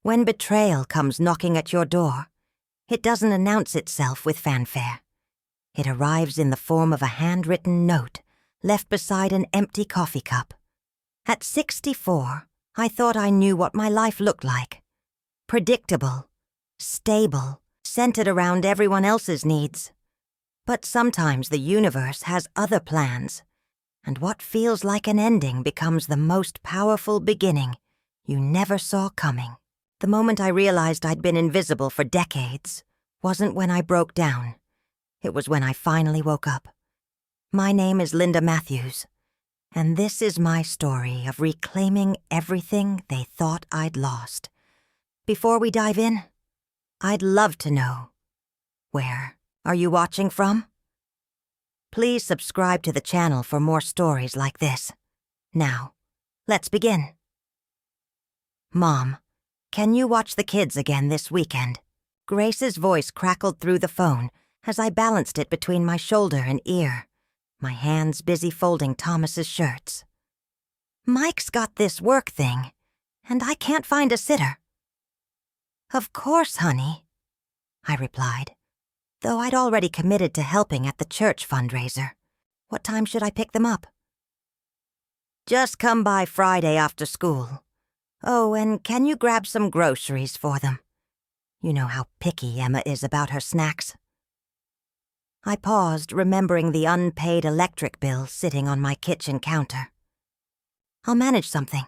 When betrayal comes knocking at your door, it doesn't announce itself with fanfare. It arrives in the form of a handwritten note left beside an empty coffee cup. At 64, I thought I knew what my life looked like. Predictable, stable, centered around everyone else's needs. But sometimes the universe has other plans, and what feels like an ending becomes the most powerful beginning you never saw coming. The moment I realized I'd been invisible for decades wasn't when I broke down. It was when I finally woke up. My name is Linda Matthews, and this is my story of reclaiming everything they thought I'd lost. Before we dive in, I'd love to know, where are you watching from? Please subscribe to the channel for more stories like this. Now, let's begin. Mom, can you watch the kids again this weekend? Grace's voice crackled through the phone as I balanced it between my shoulder and ear, my hands busy folding Thomas's shirts. Mike's got this work thing, and I can't find a sitter. Of course, honey, I replied, though I'd already committed to helping at the church fundraiser. What time should I pick them up? Just come by Friday after school. Oh, and can you grab some groceries for them? You know how picky Emma is about her snacks. I paused, remembering the unpaid electric bill sitting on my kitchen counter. I'll manage something.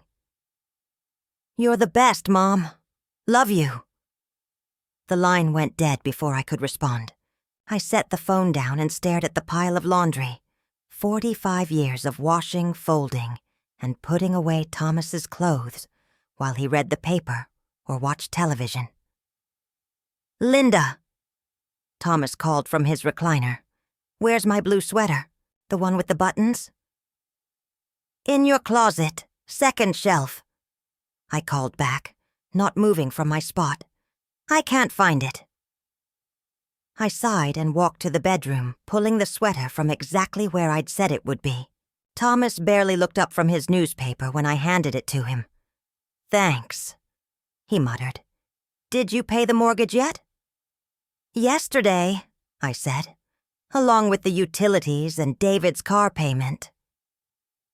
You're the best, Mom. Love you. The line went dead before I could respond. I set the phone down and stared at the pile of laundry. 45 years of washing, folding, and putting away Thomas's clothes while he read the paper or watched television. Linda, Thomas called from his recliner. Where's my blue sweater? The one with the buttons? In your closet, second shelf. I called back, not moving from my spot. I can't find it. I sighed and walked to the bedroom, pulling the sweater from exactly where I'd said it would be. Thomas barely looked up from his newspaper when I handed it to him. Thanks, he muttered. Did you pay the mortgage yet? Yesterday, I said, along with the utilities and David's car payment.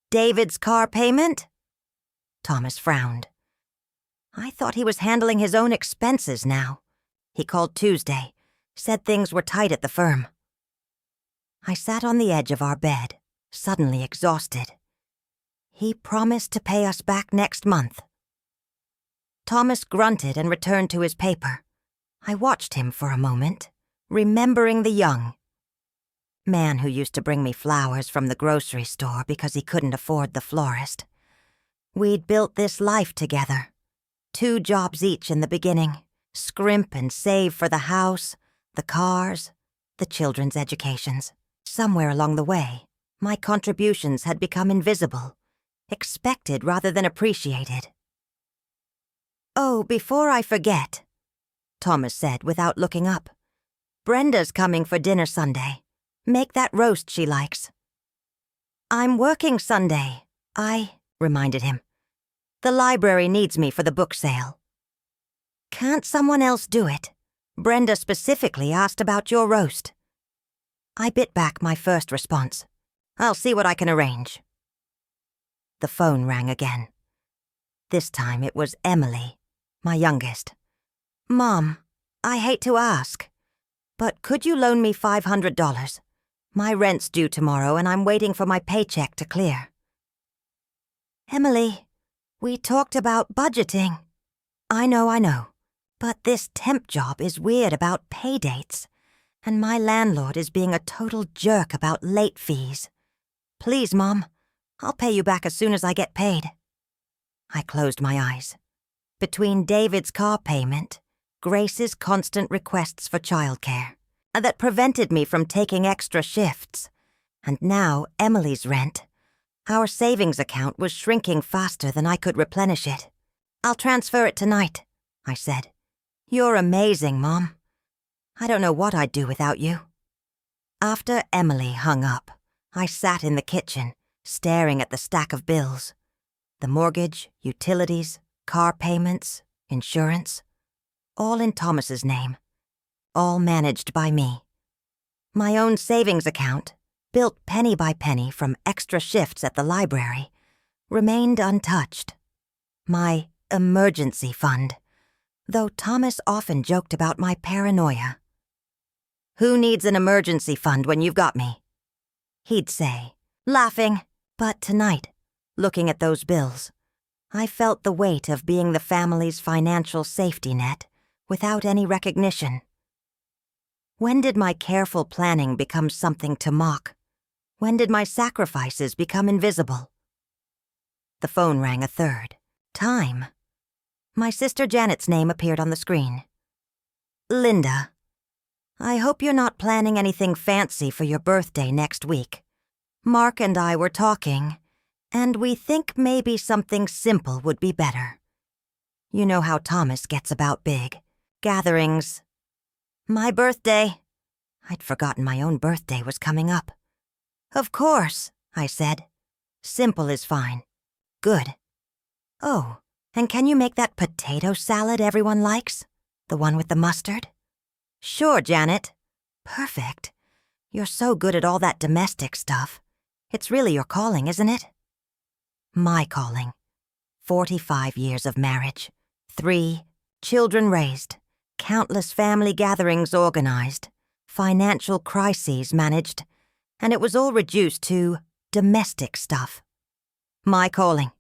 David's car payment? Thomas frowned. I thought he was handling his own expenses now. He called Tuesday, said things were tight at the firm. I sat on the edge of our bed, suddenly exhausted. He promised to pay us back next month. Thomas grunted and returned to his paper. I watched him for a moment, remembering the young man who used to bring me flowers from the grocery store because he couldn't afford the florist. We'd built this life together. 2 jobs each in the beginning, scrimp and save for the house, the cars, the children's educations. Somewhere along the way, my contributions had become invisible, expected rather than appreciated. Oh, before I forget, Thomas said without looking up. Brenda's coming for dinner Sunday. Make that roast she likes. I'm working Sunday, I reminded him. The library needs me for the book sale. Can't someone else do it? Brenda specifically asked about your roast. I bit back my first response. I'll see what I can arrange. The phone rang again. This time it was Emily, my youngest. Mom, I hate to ask, but could you loan me $500? My rent's due tomorrow and I'm waiting for my paycheck to clear. Emily, we talked about budgeting. I know, but this temp job is weird about pay dates, and my landlord is being a total jerk about late fees. Please, Mom, I'll pay you back as soon as I get paid. I closed my eyes. Between David's car payment, Grace's constant requests for childcare, that prevented me from taking extra shifts, and now Emily's rent, our savings account was shrinking faster than I could replenish it. I'll transfer it tonight, I said. You're amazing, Mom. I don't know what I'd do without you. After Emily hung up, I sat in the kitchen, staring at the stack of bills. The mortgage, utilities, car payments, insurance, all in Thomas's name, all managed by me. My own savings account, built penny by penny from extra shifts at the library, remained untouched. My emergency fund, though Thomas often joked about my paranoia. "Who needs an emergency fund when you've got me?" he'd say, laughing. But tonight, looking at those bills, I felt the weight of being the family's financial safety net without any recognition. When did my careful planning become something to mock? When did my sacrifices become invisible? The phone rang a third time. My sister Janet's name appeared on the screen. "Linda, I hope you're not planning anything fancy for your birthday next week. Mark and I were talking, and we think maybe something simple would be better. You know how Thomas gets about big. Gatherings. My birthday." I'd forgotten my own birthday was coming up. "Of course," I said. "Simple is fine." "Good. Oh, and can you make that potato salad everyone likes? The one with the mustard?" "Sure, Janet." "Perfect. You're so good at all that domestic stuff. It's really your calling, isn't it?" My calling. 45 years of marriage, 3 children raised, countless family gatherings organized, financial crises managed, and it was all reduced to domestic stuff. My calling.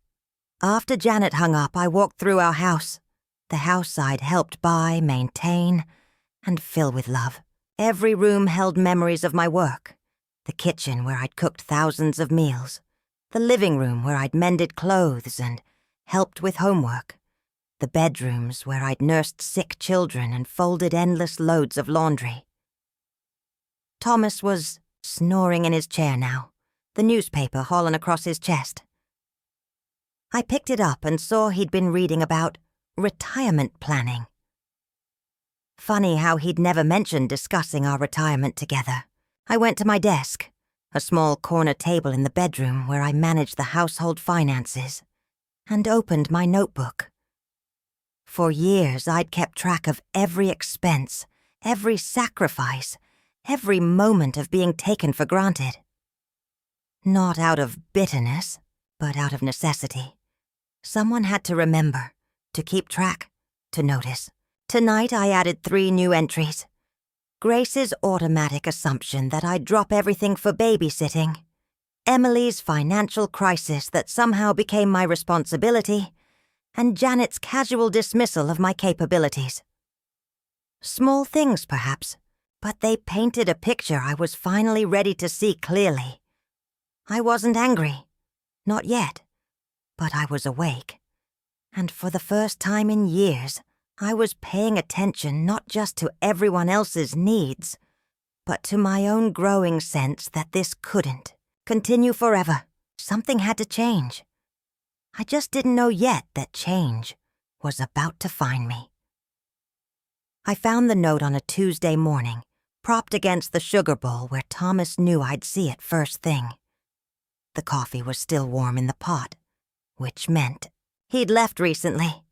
After Janet hung up, I walked through our house, the house I'd helped buy, maintain, and fill with love. Every room held memories of my work. The kitchen where I'd cooked thousands of meals. The living room where I'd mended clothes and helped with homework. The bedrooms where I'd nursed sick children and folded endless loads of laundry. Thomas was snoring in his chair now, the newspaper hauling across his chest. I picked it up and saw he'd been reading about retirement planning. Funny how he'd never mentioned discussing our retirement together. I went to my desk, a small corner table in the bedroom where I managed the household finances, and opened my notebook. For years, I'd kept track of every expense, every sacrifice, every moment of being taken for granted. Not out of bitterness, but out of necessity. Someone had to remember, to keep track, to notice. Tonight, I added 3 new entries. Grace's automatic assumption that I'd drop everything for babysitting. Emily's financial crisis that somehow became my responsibility. And Janet's casual dismissal of my capabilities. Small things, perhaps, but they painted a picture I was finally ready to see clearly. I wasn't angry. Not yet. But I was awake. And for the first time in years, I was paying attention not just to everyone else's needs, but to my own growing sense that this couldn't continue forever. Something had to change. I just didn't know yet that change was about to find me. I found the note on a Tuesday morning, propped against the sugar bowl where Thomas knew I'd see it first thing. The coffee was still warm in the pot, which meant he'd left recently.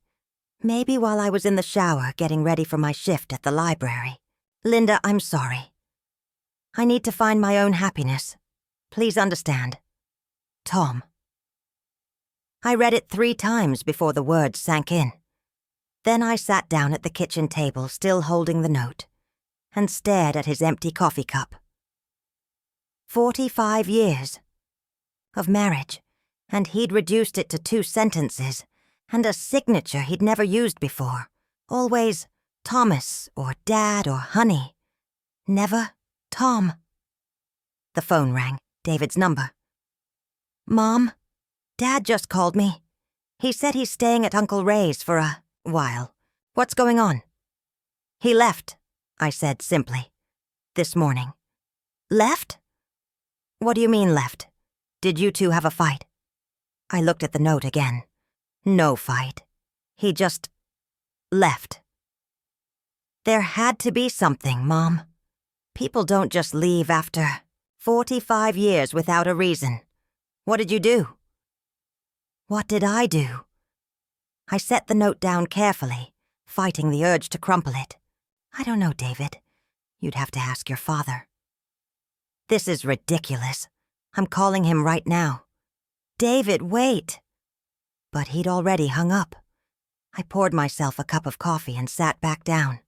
Maybe while I was in the shower getting ready for my shift at the library. "Linda, I'm sorry. I need to find my own happiness. Please understand. Tom." I read it 3 times before the words sank in. Then I sat down at the kitchen table, still holding the note, and stared at his empty coffee cup. 45 years of marriage, and he'd reduced it to 2 sentences, and a signature he'd never used before. Always Thomas or Dad or Honey. Never Tom. The phone rang, David's number. "Mom, Dad just called me. He said he's staying at Uncle Ray's for a while. What's going on?" "He left," I said simply. "This morning." "Left? What do you mean left? Did you 2 have a fight?" I looked at the note again. No fight. He just left. There had to be something, Mom. People don't just leave after 45 years without a reason. What did you do? What did I do? I set the note down carefully, fighting the urge to crumple it. I don't know, David. You'd have to ask your father. This is ridiculous. I'm calling him right now. David, wait. But he'd already hung up. I poured myself a cup of coffee and sat back down.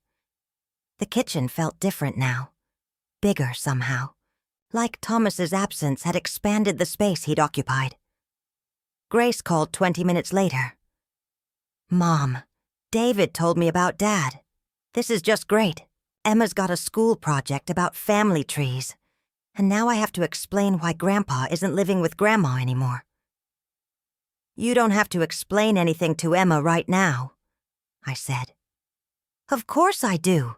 The kitchen felt different now. Bigger somehow. Like Thomas's absence had expanded the space he'd occupied. Grace called 20 minutes later. Mom, David told me about Dad. This is just great. Emma's got a school project about family trees. And now I have to explain why Grandpa isn't living with Grandma anymore. You don't have to explain anything to Emma right now, I said. Of course I do.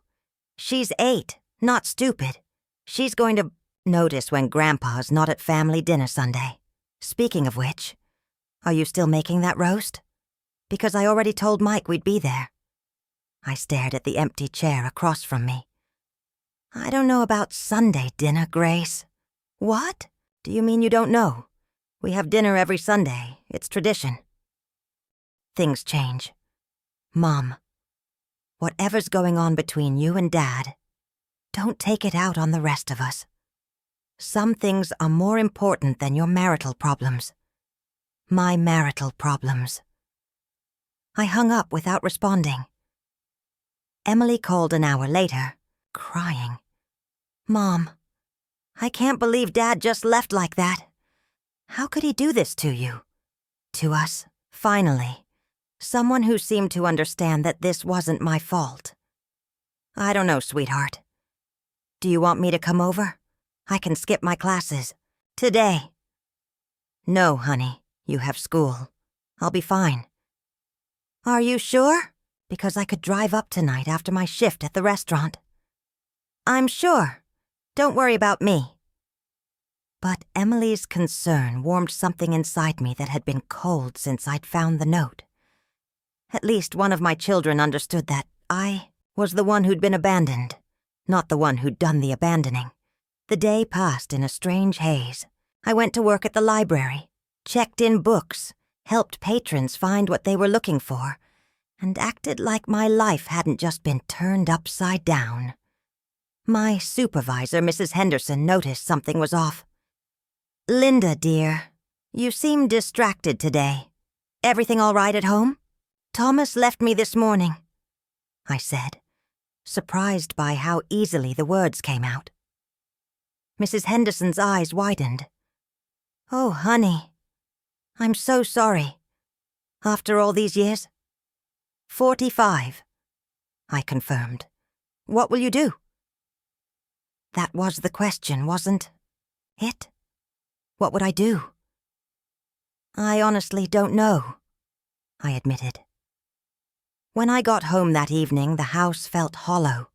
She's 8, not stupid. She's going to notice when Grandpa's not at family dinner Sunday. Speaking of which, are you still making that roast? Because I already told Mike we'd be there. I stared at the empty chair across from me. I don't know about Sunday dinner, Grace. What? Do you mean you don't know? We have dinner every Sunday. It's tradition. Things change. Mom, whatever's going on between you and Dad, don't take it out on the rest of us. Some things are more important than your marital problems. My marital problems. I hung up without responding. Emily called an hour later, crying. Mom, I can't believe Dad just left like that. How could he do this to you? To us, finally. Someone who seemed to understand that this wasn't my fault. I don't know, sweetheart. Do you want me to come over? I can skip my classes. Today. No, honey. You have school. I'll be fine. Are you sure? Because I could drive up tonight after my shift at the restaurant. I'm sure. Don't worry about me. But Emily's concern warmed something inside me that had been cold since I'd found the note. At least one of my children understood that I was the one who'd been abandoned, not the one who'd done the abandoning. The day passed in a strange haze. I went to work at the library, checked in books, helped patrons find what they were looking for, and acted like my life hadn't just been turned upside down. My supervisor, Mrs. Henderson, noticed something was off. Linda, dear, you seem distracted today. Everything all right at home? Thomas left me this morning, I said, surprised by how easily the words came out. Mrs. Henderson's eyes widened. Oh, honey, I'm so sorry. After all these years? 45, I confirmed. What will you do? That was the question, wasn't it? What would I do? I honestly don't know, I admitted. When I got home that evening, the house felt hollow.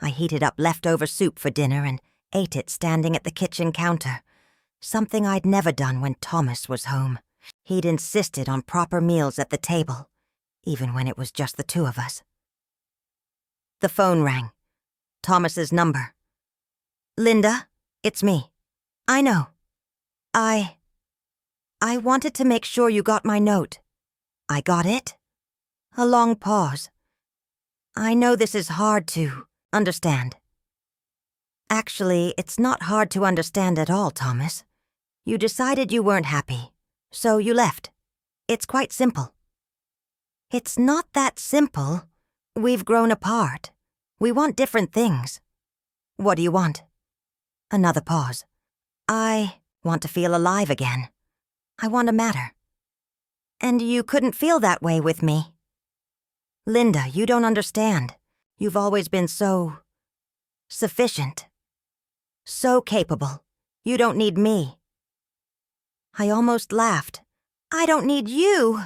I heated up leftover soup for dinner and ate it standing at the kitchen counter, something I'd never done when Thomas was home. He'd insisted on proper meals at the table, even when it was just the two of us. The phone rang. Thomas's number. Linda, it's me. I know. I wanted to make sure you got my note. I got it? A long pause. I know this is hard to understand. Actually, it's not hard to understand at all, Thomas. You decided you weren't happy, so you left. It's quite simple. It's not that simple. We've grown apart. We want different things. What do you want? Another pause. I want to feel alive again. I want to matter. And you couldn't feel that way with me. Linda, you don't understand. You've always been so sufficient. So capable. You don't need me. I almost laughed. I don't need you.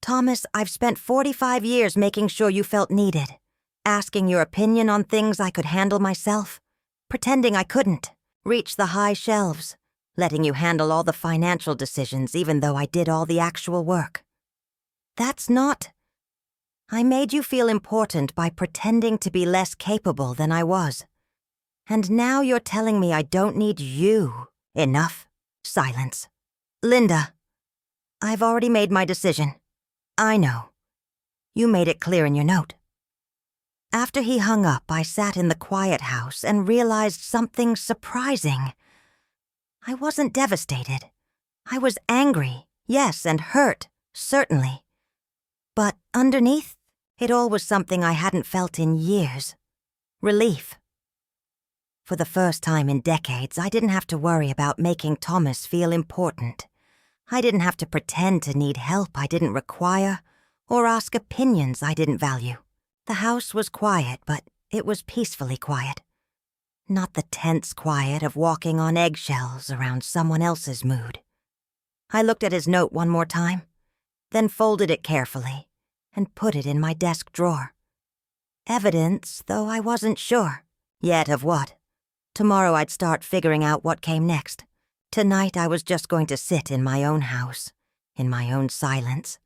Thomas, I've spent 45 years making sure you felt needed, asking your opinion on things I could handle myself, pretending I couldn't, reach the high shelves, letting you handle all the financial decisions even though I did all the actual work. That's not... I made you feel important by pretending to be less capable than I was. And now you're telling me I don't need you. Enough. Silence. Linda, I've already made my decision. I know. You made it clear in your note. After he hung up, I sat in the quiet house and realized something surprising. I wasn't devastated. I was angry, yes, and hurt, certainly. But underneath, it all was something I hadn't felt in years. Relief. For the first time in decades, I didn't have to worry about making Thomas feel important. I didn't have to pretend to need help I didn't require, or ask opinions I didn't value. The house was quiet, but it was peacefully quiet. Not the tense quiet of walking on eggshells around someone else's mood. I looked at his note one more time, then folded it carefully and put it in my desk drawer. Evidence, though I wasn't sure yet of what. Tomorrow I'd start figuring out what came next. Tonight I was just going to sit in my own house, in my own silence,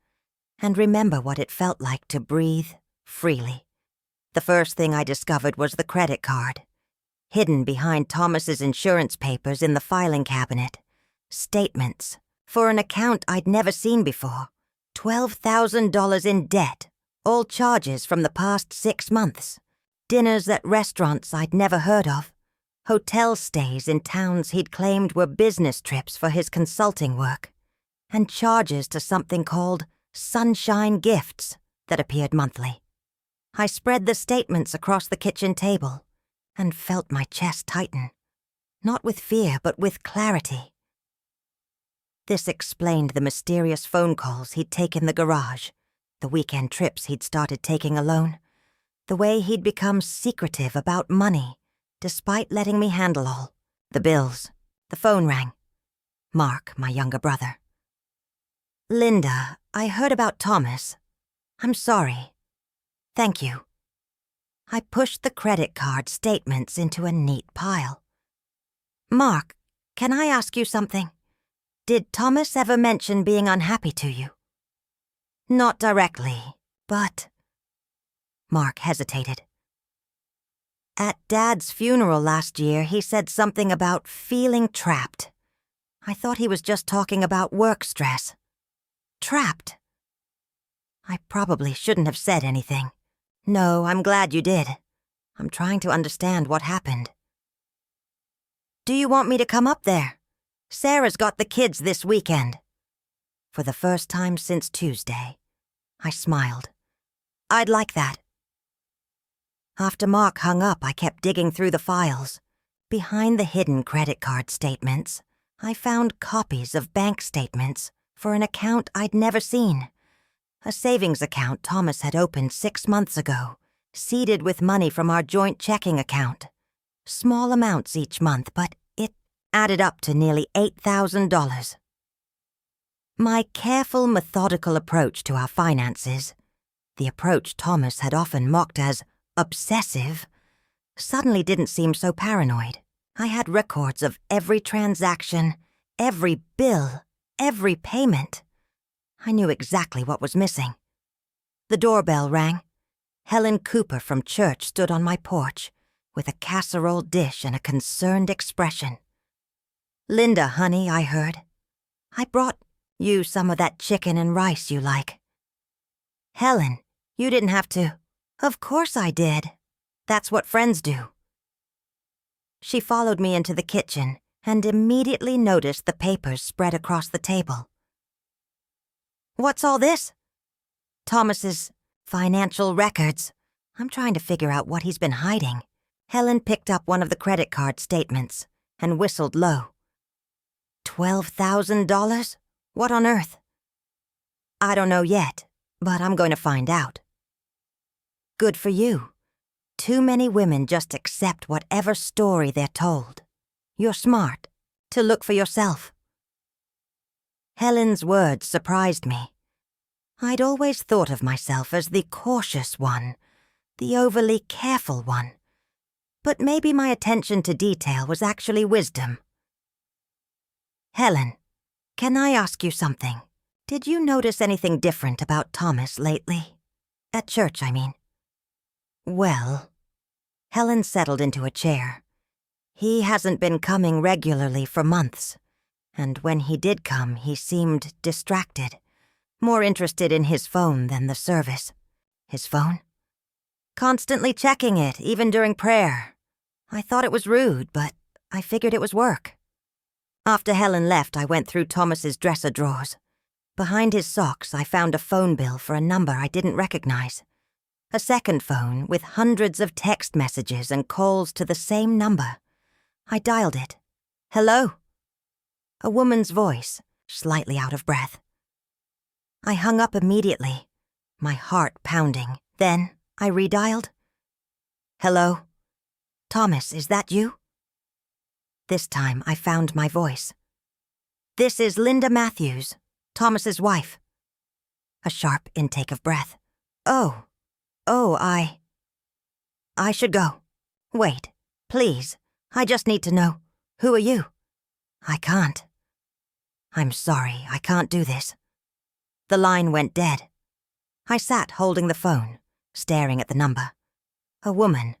and remember what it felt like to breathe freely. The first thing I discovered was the credit card, hidden behind Thomas's insurance papers in the filing cabinet. Statements for an account I'd never seen before. $12,000 in debt, all charges from the past 6 months. Dinners at restaurants I'd never heard of. Hotel stays in towns he'd claimed were business trips for his consulting work. And charges to something called Sunshine Gifts that appeared monthly. I spread the statements across the kitchen table and felt my chest tighten. Not with fear, but with clarity. This explained the mysterious phone calls he'd take in the garage, the weekend trips he'd started taking alone, the way he'd become secretive about money, despite letting me handle all. The bills. The phone rang. Mark, my younger brother. "Linda, I heard about Thomas. I'm sorry. Thank you." I pushed the credit card statements into a neat pile. "Mark, can I ask you something? Did Thomas ever mention being unhappy to you?" "Not directly, but—" Mark hesitated. "At Dad's funeral last year, he said something about feeling trapped. I thought he was just talking about work stress." Trapped? I probably shouldn't have said anything. "No, I'm glad you did. I'm trying to understand what happened." "Do you want me to come up there? Sarah's got the kids this weekend." For the first time since Tuesday, I smiled. "I'd like that." After Mark hung up, I kept digging through the files. Behind the hidden credit card statements, I found copies of bank statements for an account I'd never seen. A savings account Thomas had opened 6 months ago, seeded with money from our joint checking account. Small amounts each month, but it added up to nearly $8,000. My careful, methodical approach to our finances, the approach Thomas had often mocked as obsessive, suddenly didn't seem so paranoid. I had records of every transaction, every bill, every payment. I knew exactly what was missing. The doorbell rang. Helen Cooper from church stood on my porch with a casserole dish and a concerned expression. "Linda, honey," I heard. "I brought you some of that chicken and rice you like." "Helen, you didn't have to." "Of course I did. That's what friends do." She followed me into the kitchen and immediately noticed the papers spread across the table. "What's all this?" "Thomas's financial records. I'm trying to figure out what he's been hiding." Helen picked up one of the credit card statements and whistled low. $12,000? What on earth? "I don't know yet, but I'm going to find out." "Good for you. Too many women just accept whatever story they're told. You're smart to look for yourself." Helen's words surprised me. I'd always thought of myself as the cautious one, the overly careful one. But maybe my attention to detail was actually wisdom. "Helen, can I ask you something? Did you notice anything different about Thomas lately? At church, I mean." "Well," Helen settled into a chair. "He hasn't been coming regularly for months, and when he did come, he seemed distracted, more interested in his phone than the service." "His phone?" Constantly checking it, even during prayer. I thought it was rude, but I figured it was work. After Helen left, I went through Thomas's dresser drawers. Behind his socks, I found a phone bill for a number I didn't recognize. A second phone with hundreds of text messages and calls to the same number. I dialed it. Hello? A woman's voice, slightly out of breath. I hung up immediately, my heart pounding. Then I redialed. Hello? Thomas, is that you? This time I found my voice. This is Linda Matthews, Thomas's wife. A sharp intake of breath. Oh, I should go. Wait, please. I just need to know. Who are you? I can't. I'm sorry, I can't do this. The line went dead. I sat holding the phone, staring at the number. A woman.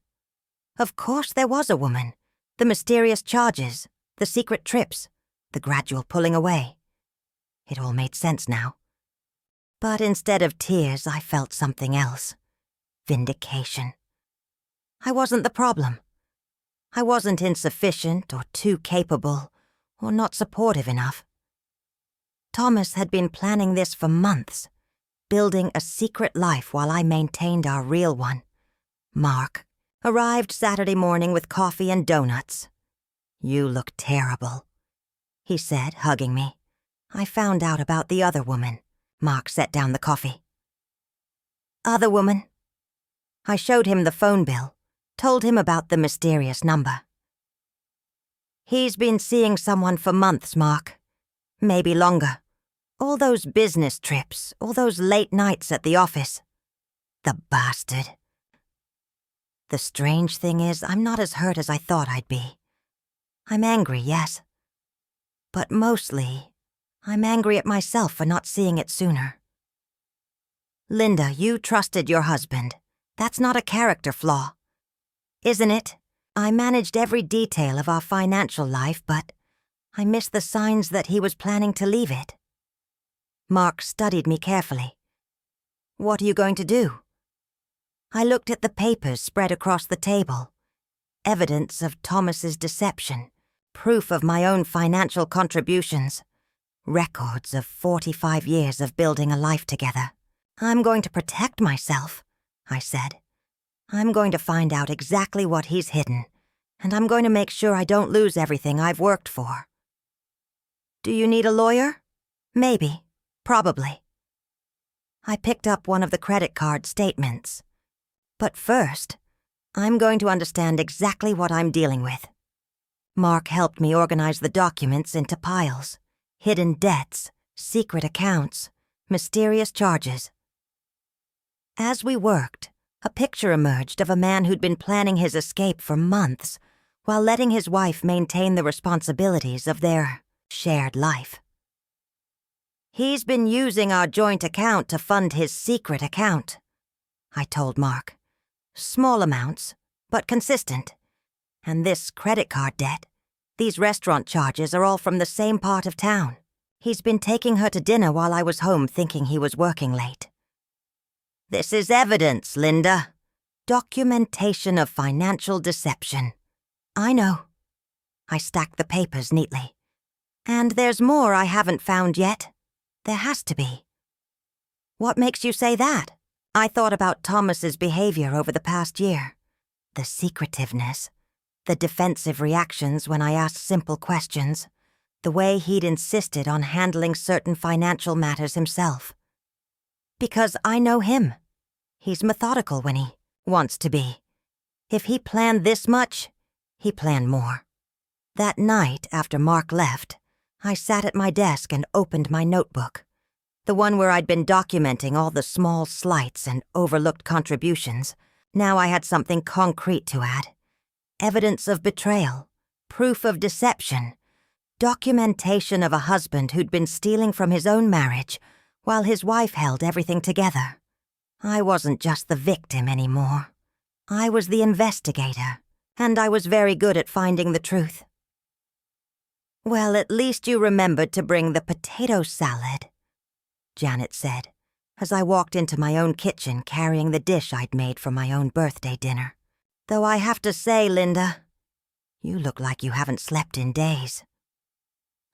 Of course there was a woman. The mysterious charges, the secret trips, the gradual pulling away. It all made sense now. But instead of tears, I felt something else. Vindication. I wasn't the problem. I wasn't insufficient or too capable or not supportive enough. Thomas had been planning this for months, building a secret life while I maintained our real one. Mark arrived Saturday morning with coffee and donuts. You look terrible, he said, hugging me. I found out about the other woman. Mark set down the coffee. Other woman? I showed him the phone bill, told him about the mysterious number. He's been seeing someone for months, Mark. Maybe longer. All those business trips, all those late nights at the office. The bastard. The strange thing is, I'm not as hurt as I thought I'd be. I'm angry, yes. But mostly, I'm angry at myself for not seeing it sooner. Linda, you trusted your husband. That's not a character flaw. Isn't it? I managed every detail of our financial life, but I missed the signs that he was planning to leave it. Mark studied me carefully. What are you going to do? I looked at the papers spread across the table. Evidence of Thomas's deception, proof of my own financial contributions, records of 45 years of building a life together. I'm going to protect myself, I said. I'm going to find out exactly what he's hidden, and I'm going to make sure I don't lose everything I've worked for. Do you need a lawyer? Maybe. Probably. I picked up one of the credit card statements. But first, I'm going to understand exactly what I'm dealing with. Mark helped me organize the documents into piles. Hidden debts, secret accounts, mysterious charges. As we worked, a picture emerged of a man who'd been planning his escape for months while letting his wife maintain the responsibilities of their shared life. He's been using our joint account to fund his secret account, I told Mark. Small amounts, but consistent. And this credit card debt, these restaurant charges are all from the same part of town. He's been taking her to dinner while I was home thinking he was working late. This is evidence, Linda. Documentation of financial deception. I know. I stacked the papers neatly. And there's more I haven't found yet. There has to be. What makes you say that? I thought about Thomas's behavior over the past year. The secretiveness, the defensive reactions when I asked simple questions, the way he'd insisted on handling certain financial matters himself. Because I know him. He's methodical when he wants to be. If he planned this much, he planned more. That night after Mark left, I sat at my desk and opened my notebook, the one where I'd been documenting all the small slights and overlooked contributions. Now I had something concrete to add. Evidence of betrayal, proof of deception, documentation of a husband who'd been stealing from his own marriage while his wife held everything together. I wasn't just the victim anymore. I was the investigator, and I was very good at finding the truth. Well, at least you remembered to bring the potato salad, Janet said, as I walked into my own kitchen carrying the dish I'd made for my own birthday dinner. Though I have to say, Linda, you look like you haven't slept in days.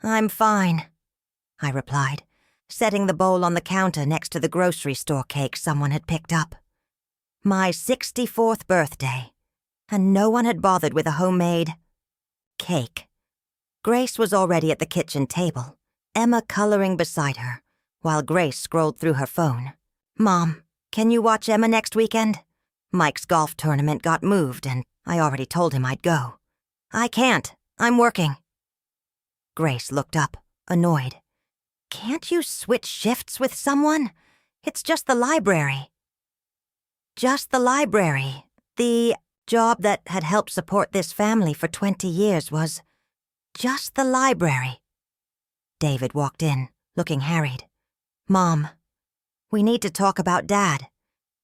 I'm fine, I replied, setting the bowl on the counter next to the grocery store cake someone had picked up. My 64th birthday, and no one had bothered with a homemade cake. Grace was already at the kitchen table, Emma coloring beside her, while Grace scrolled through her phone. Mom, can you watch Emma next weekend? Mike's golf tournament got moved, and I already told him I'd go. I can't. I'm working. Grace looked up, annoyed. Can't you switch shifts with someone? It's just the library. Just the library. The job that had helped support this family for 20 years was just the library. David walked in, looking harried. Mom, we need to talk about Dad.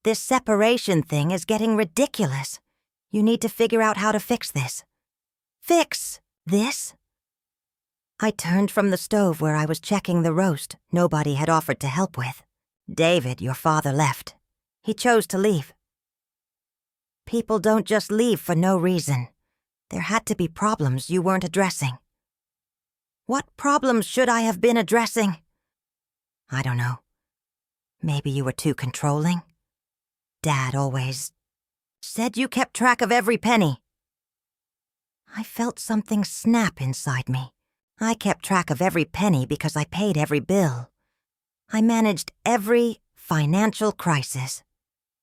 This separation thing is getting ridiculous. You need to figure out how to fix this. Fix this? I turned from the stove where I was checking the roast nobody had offered to help with. David, your father, left. He chose to leave. People don't just leave for no reason. There had to be problems you weren't addressing. What problems should I have been addressing? I don't know. Maybe you were too controlling? Dad always said you kept track of every penny. I felt something snap inside me. I kept track of every penny because I paid every bill. I managed every financial crisis,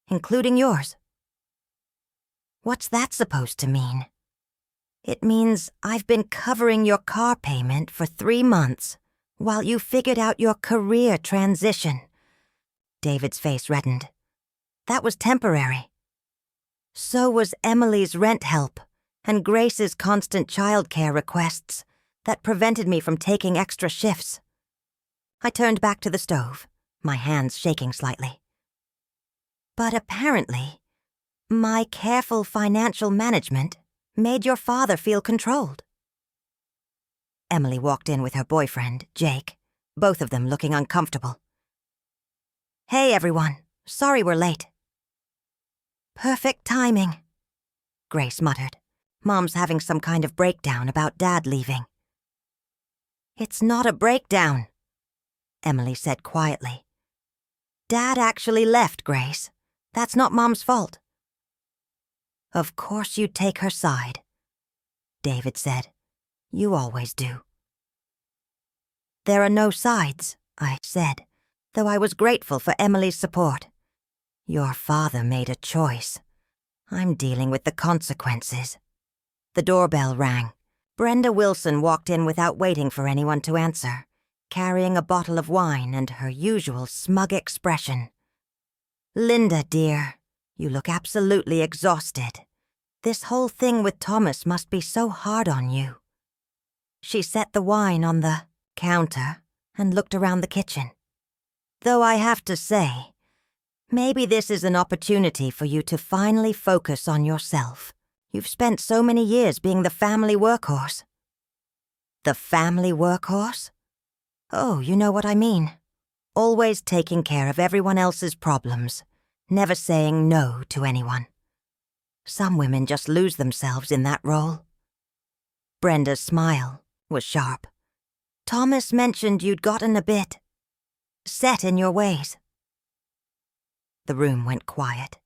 including yours. What's that supposed to mean? It means I've been covering your car payment for 3 months while you figured out your career transition. David's face reddened. That was temporary. So was Emily's rent help and Grace's constant childcare requests that prevented me from taking extra shifts. I turned back to the stove, my hands shaking slightly. But apparently, my careful financial management made your father feel controlled. Emily walked in with her boyfriend, Jake, both of them looking uncomfortable. Hey, everyone. Sorry we're late. Perfect timing, Grace muttered. Mom's having some kind of breakdown about Dad leaving. It's not a breakdown, Emily said quietly. Dad actually left, Grace. That's not Mom's fault. Of course you'd take her side, David said. You always do. There are no sides, I said, though I was grateful for Emily's support. Your father made a choice. I'm dealing with the consequences. The doorbell rang. Brenda Wilson walked in without waiting for anyone to answer, carrying a bottle of wine and her usual smug expression. Linda, dear, you look absolutely exhausted. This whole thing with Thomas must be so hard on you. She set the wine on the counter and looked around the kitchen. Though I have to say, maybe this is an opportunity for you to finally focus on yourself. You've spent so many years being the family workhorse. The family workhorse? Oh, you know what I mean. Always taking care of everyone else's problems, never saying no to anyone. Some women just lose themselves in that role. Brenda's smile was sharp. Thomas mentioned you'd gotten a bit set in your ways. The room went quiet.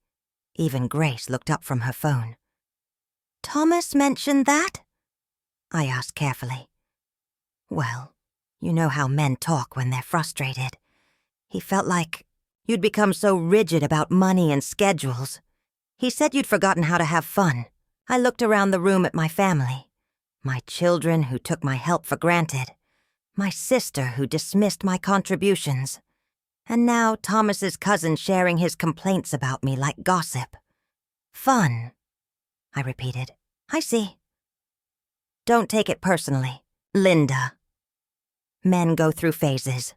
Even Grace looked up from her phone. Thomas mentioned that? I asked carefully. Well, you know how men talk when they're frustrated. He felt like you'd become so rigid about money and schedules. He said you'd forgotten how to have fun. I looked around the room at my family. My children who took my help for granted. My sister who dismissed my contributions. And now Thomas's cousin sharing his complaints about me like gossip. Fun, I repeated. I see. Don't take it personally, Linda. Men go through phases.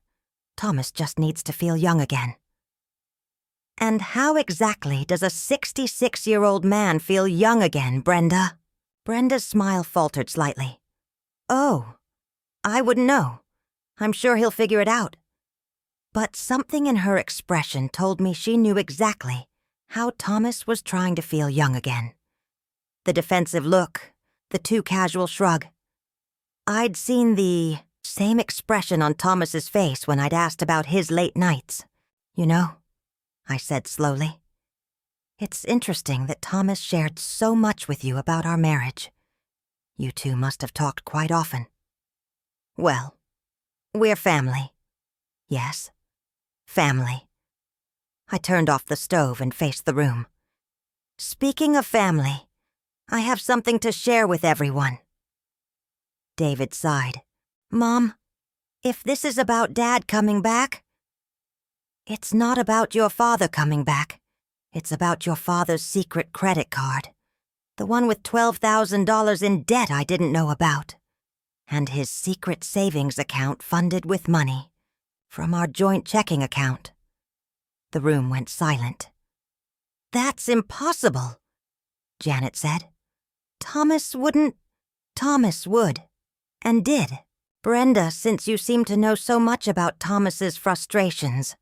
Thomas just needs to feel young again. And how exactly does a 66-year-old man feel young again, Brenda? Brenda's smile faltered slightly. Oh, I wouldn't know. I'm sure he'll figure it out. But something in her expression told me she knew exactly how Thomas was trying to feel young again. The defensive look, the too casual shrug. I'd seen the same expression on Thomas's face when I'd asked about his late nights. You know, I said slowly, it's interesting that Thomas shared so much with you about our marriage. You two must have talked quite often. Well, we're family. Yes, family. I turned off the stove and faced the room. Speaking of family, I have something to share with everyone. David sighed. Mom, if this is about Dad coming back, it's not about your father coming back. It's about your father's secret credit card. The one with $12,000 in debt I didn't know about. And his secret savings account funded with money from our joint checking account. The room went silent. That's impossible, Janet said. Thomas wouldn't. Thomas would. And did. Brenda, since you seem to know so much about Thomas's frustrations,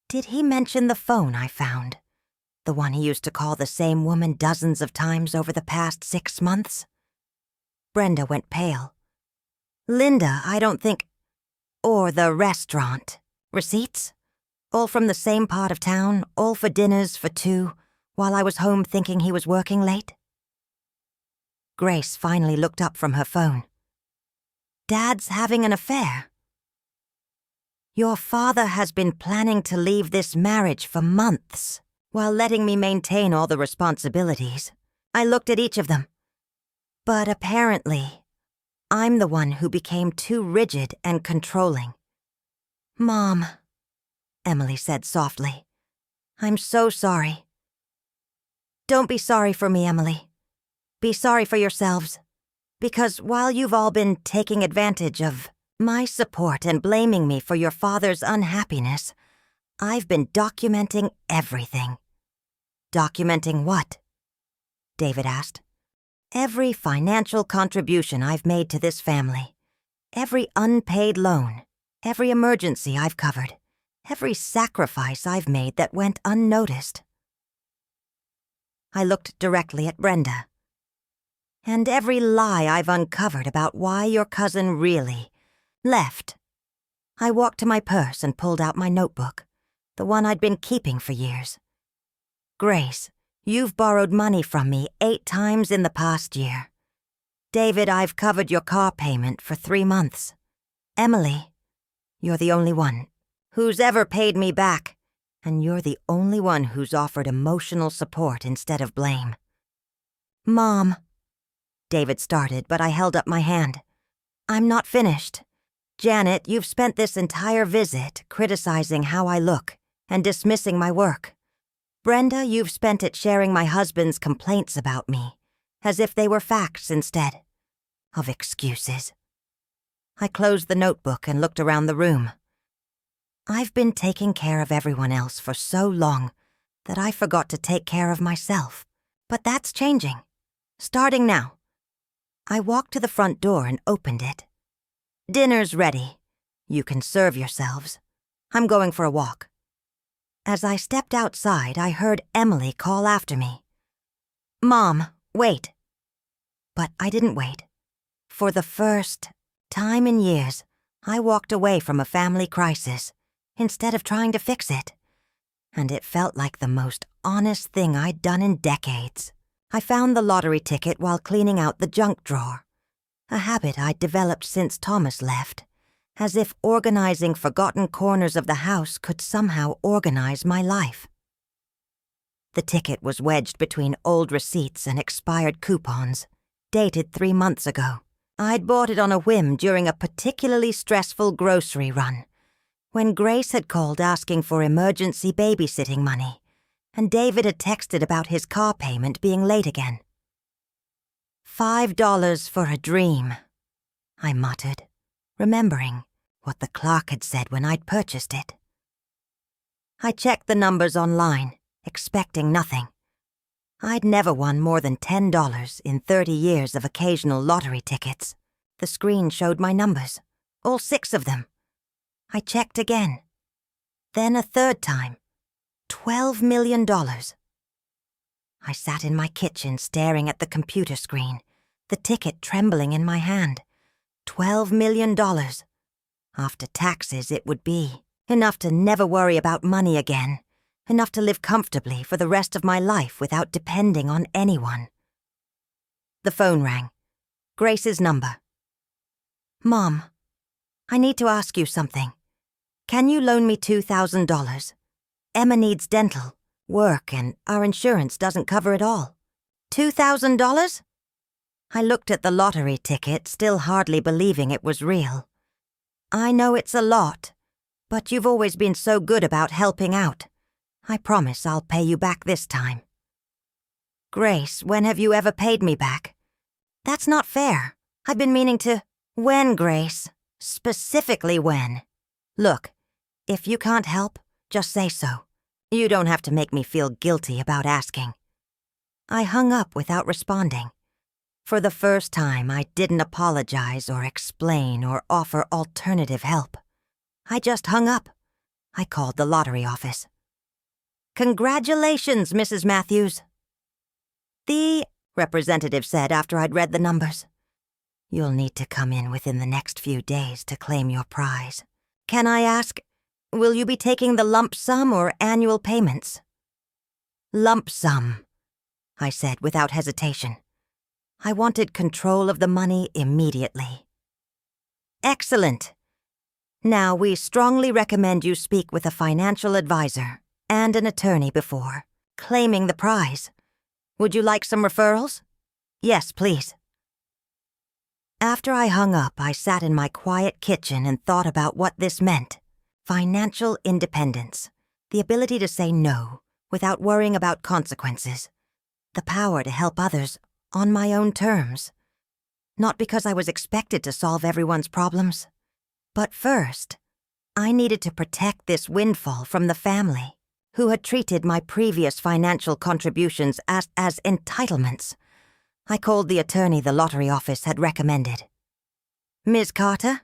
did he mention the phone I found? The one he used to call the same woman dozens of times over the past 6 months? Brenda went pale. Linda, I don't think. Or the restaurant. Receipts? All from the same part of town, all for dinners for 2, while I was home thinking he was working late? Grace finally looked up from her phone. Dad's having an affair. Your father has been planning to leave this marriage for months, while letting me maintain all the responsibilities. I looked at each of them. But apparently, I'm the one who became too rigid and controlling. Mom, Emily said softly, I'm so sorry. Don't be sorry for me, Emily. Be sorry for yourselves. Because while you've all been taking advantage of my support and blaming me for your father's unhappiness, I've been documenting everything. Documenting what? David asked. Every financial contribution I've made to this family. Every unpaid loan. Every emergency I've covered. Every sacrifice I've made that went unnoticed. I looked directly at Brenda. And every lie I've uncovered about why your cousin really left. I walked to my purse and pulled out my notebook, the one I'd been keeping for years. Grace, you've borrowed money from me 8 times in the past year. David, I've covered your car payment for 3 months. Emily, you're the only one who's ever paid me back, and you're the only one who's offered emotional support instead of blame. Mom, David started, but I held up my hand. I'm not finished. Janet, you've spent this entire visit criticizing how I look and dismissing my work. Brenda, you've spent it sharing my husband's complaints about me, as if they were facts instead of excuses. I closed the notebook and looked around the room. I've been taking care of everyone else for so long that I forgot to take care of myself. But that's changing. Starting now. I walked to the front door and opened it. Dinner's ready. You can serve yourselves. I'm going for a walk. As I stepped outside, I heard Emily call after me. Mom, wait. But I didn't wait. For the first time in years, I walked away from a family crisis instead of trying to fix it. And it felt like the most honest thing I'd done in decades. I found the lottery ticket while cleaning out the junk drawer, a habit I'd developed since Thomas left, as if organizing forgotten corners of the house could somehow organize my life. The ticket was wedged between old receipts and expired coupons, dated 3 months ago. I'd bought it on a whim during a particularly stressful grocery run, when Grace had called asking for emergency babysitting money, and David had texted about his car payment being late again. $5 for a dream, I muttered, remembering what the clerk had said when I'd purchased it. I checked the numbers online, expecting nothing. I'd never won more than $10 in 30 years of occasional lottery tickets. The screen showed my numbers, all 6 of them. I checked again. Then a third time. $12 million. I sat in my kitchen staring at the computer screen, the ticket trembling in my hand. $12 million. After taxes, it would be enough to never worry about money again, enough to live comfortably for the rest of my life without depending on anyone. The phone rang. Grace's number. Mom, I need to ask you something. Can you loan me $2,000? Emma needs dental, work, and our insurance doesn't cover it all. $2,000? I looked at the lottery ticket, still hardly believing it was real. I know it's a lot, but you've always been so good about helping out. I promise I'll pay you back this time. Grace, when have you ever paid me back? That's not fair. I've been meaning to... When, Grace? Specifically when? Look, if you can't help, just say so. You don't have to make me feel guilty about asking. I hung up without responding. For the first time, I didn't apologize or explain or offer alternative help. I just hung up. I called the lottery office. Congratulations, Mrs. Matthews. The representative said after I'd read the numbers. You'll need to come in within the next few days to claim your prize. Can I ask, will you be taking the lump sum or annual payments? Lump sum, I said without hesitation. I wanted control of the money immediately. Excellent. Now, we strongly recommend you speak with a financial advisor and an attorney before claiming the prize. Would you like some referrals? Yes, please. After I hung up, I sat in my quiet kitchen and thought about what this meant. Financial independence. The ability to say no without worrying about consequences. The power to help others on my own terms. Not because I was expected to solve everyone's problems. But first, I needed to protect this windfall from the family, who had treated my previous financial contributions as entitlements. I called the attorney the lottery office had recommended. Ms. Carter,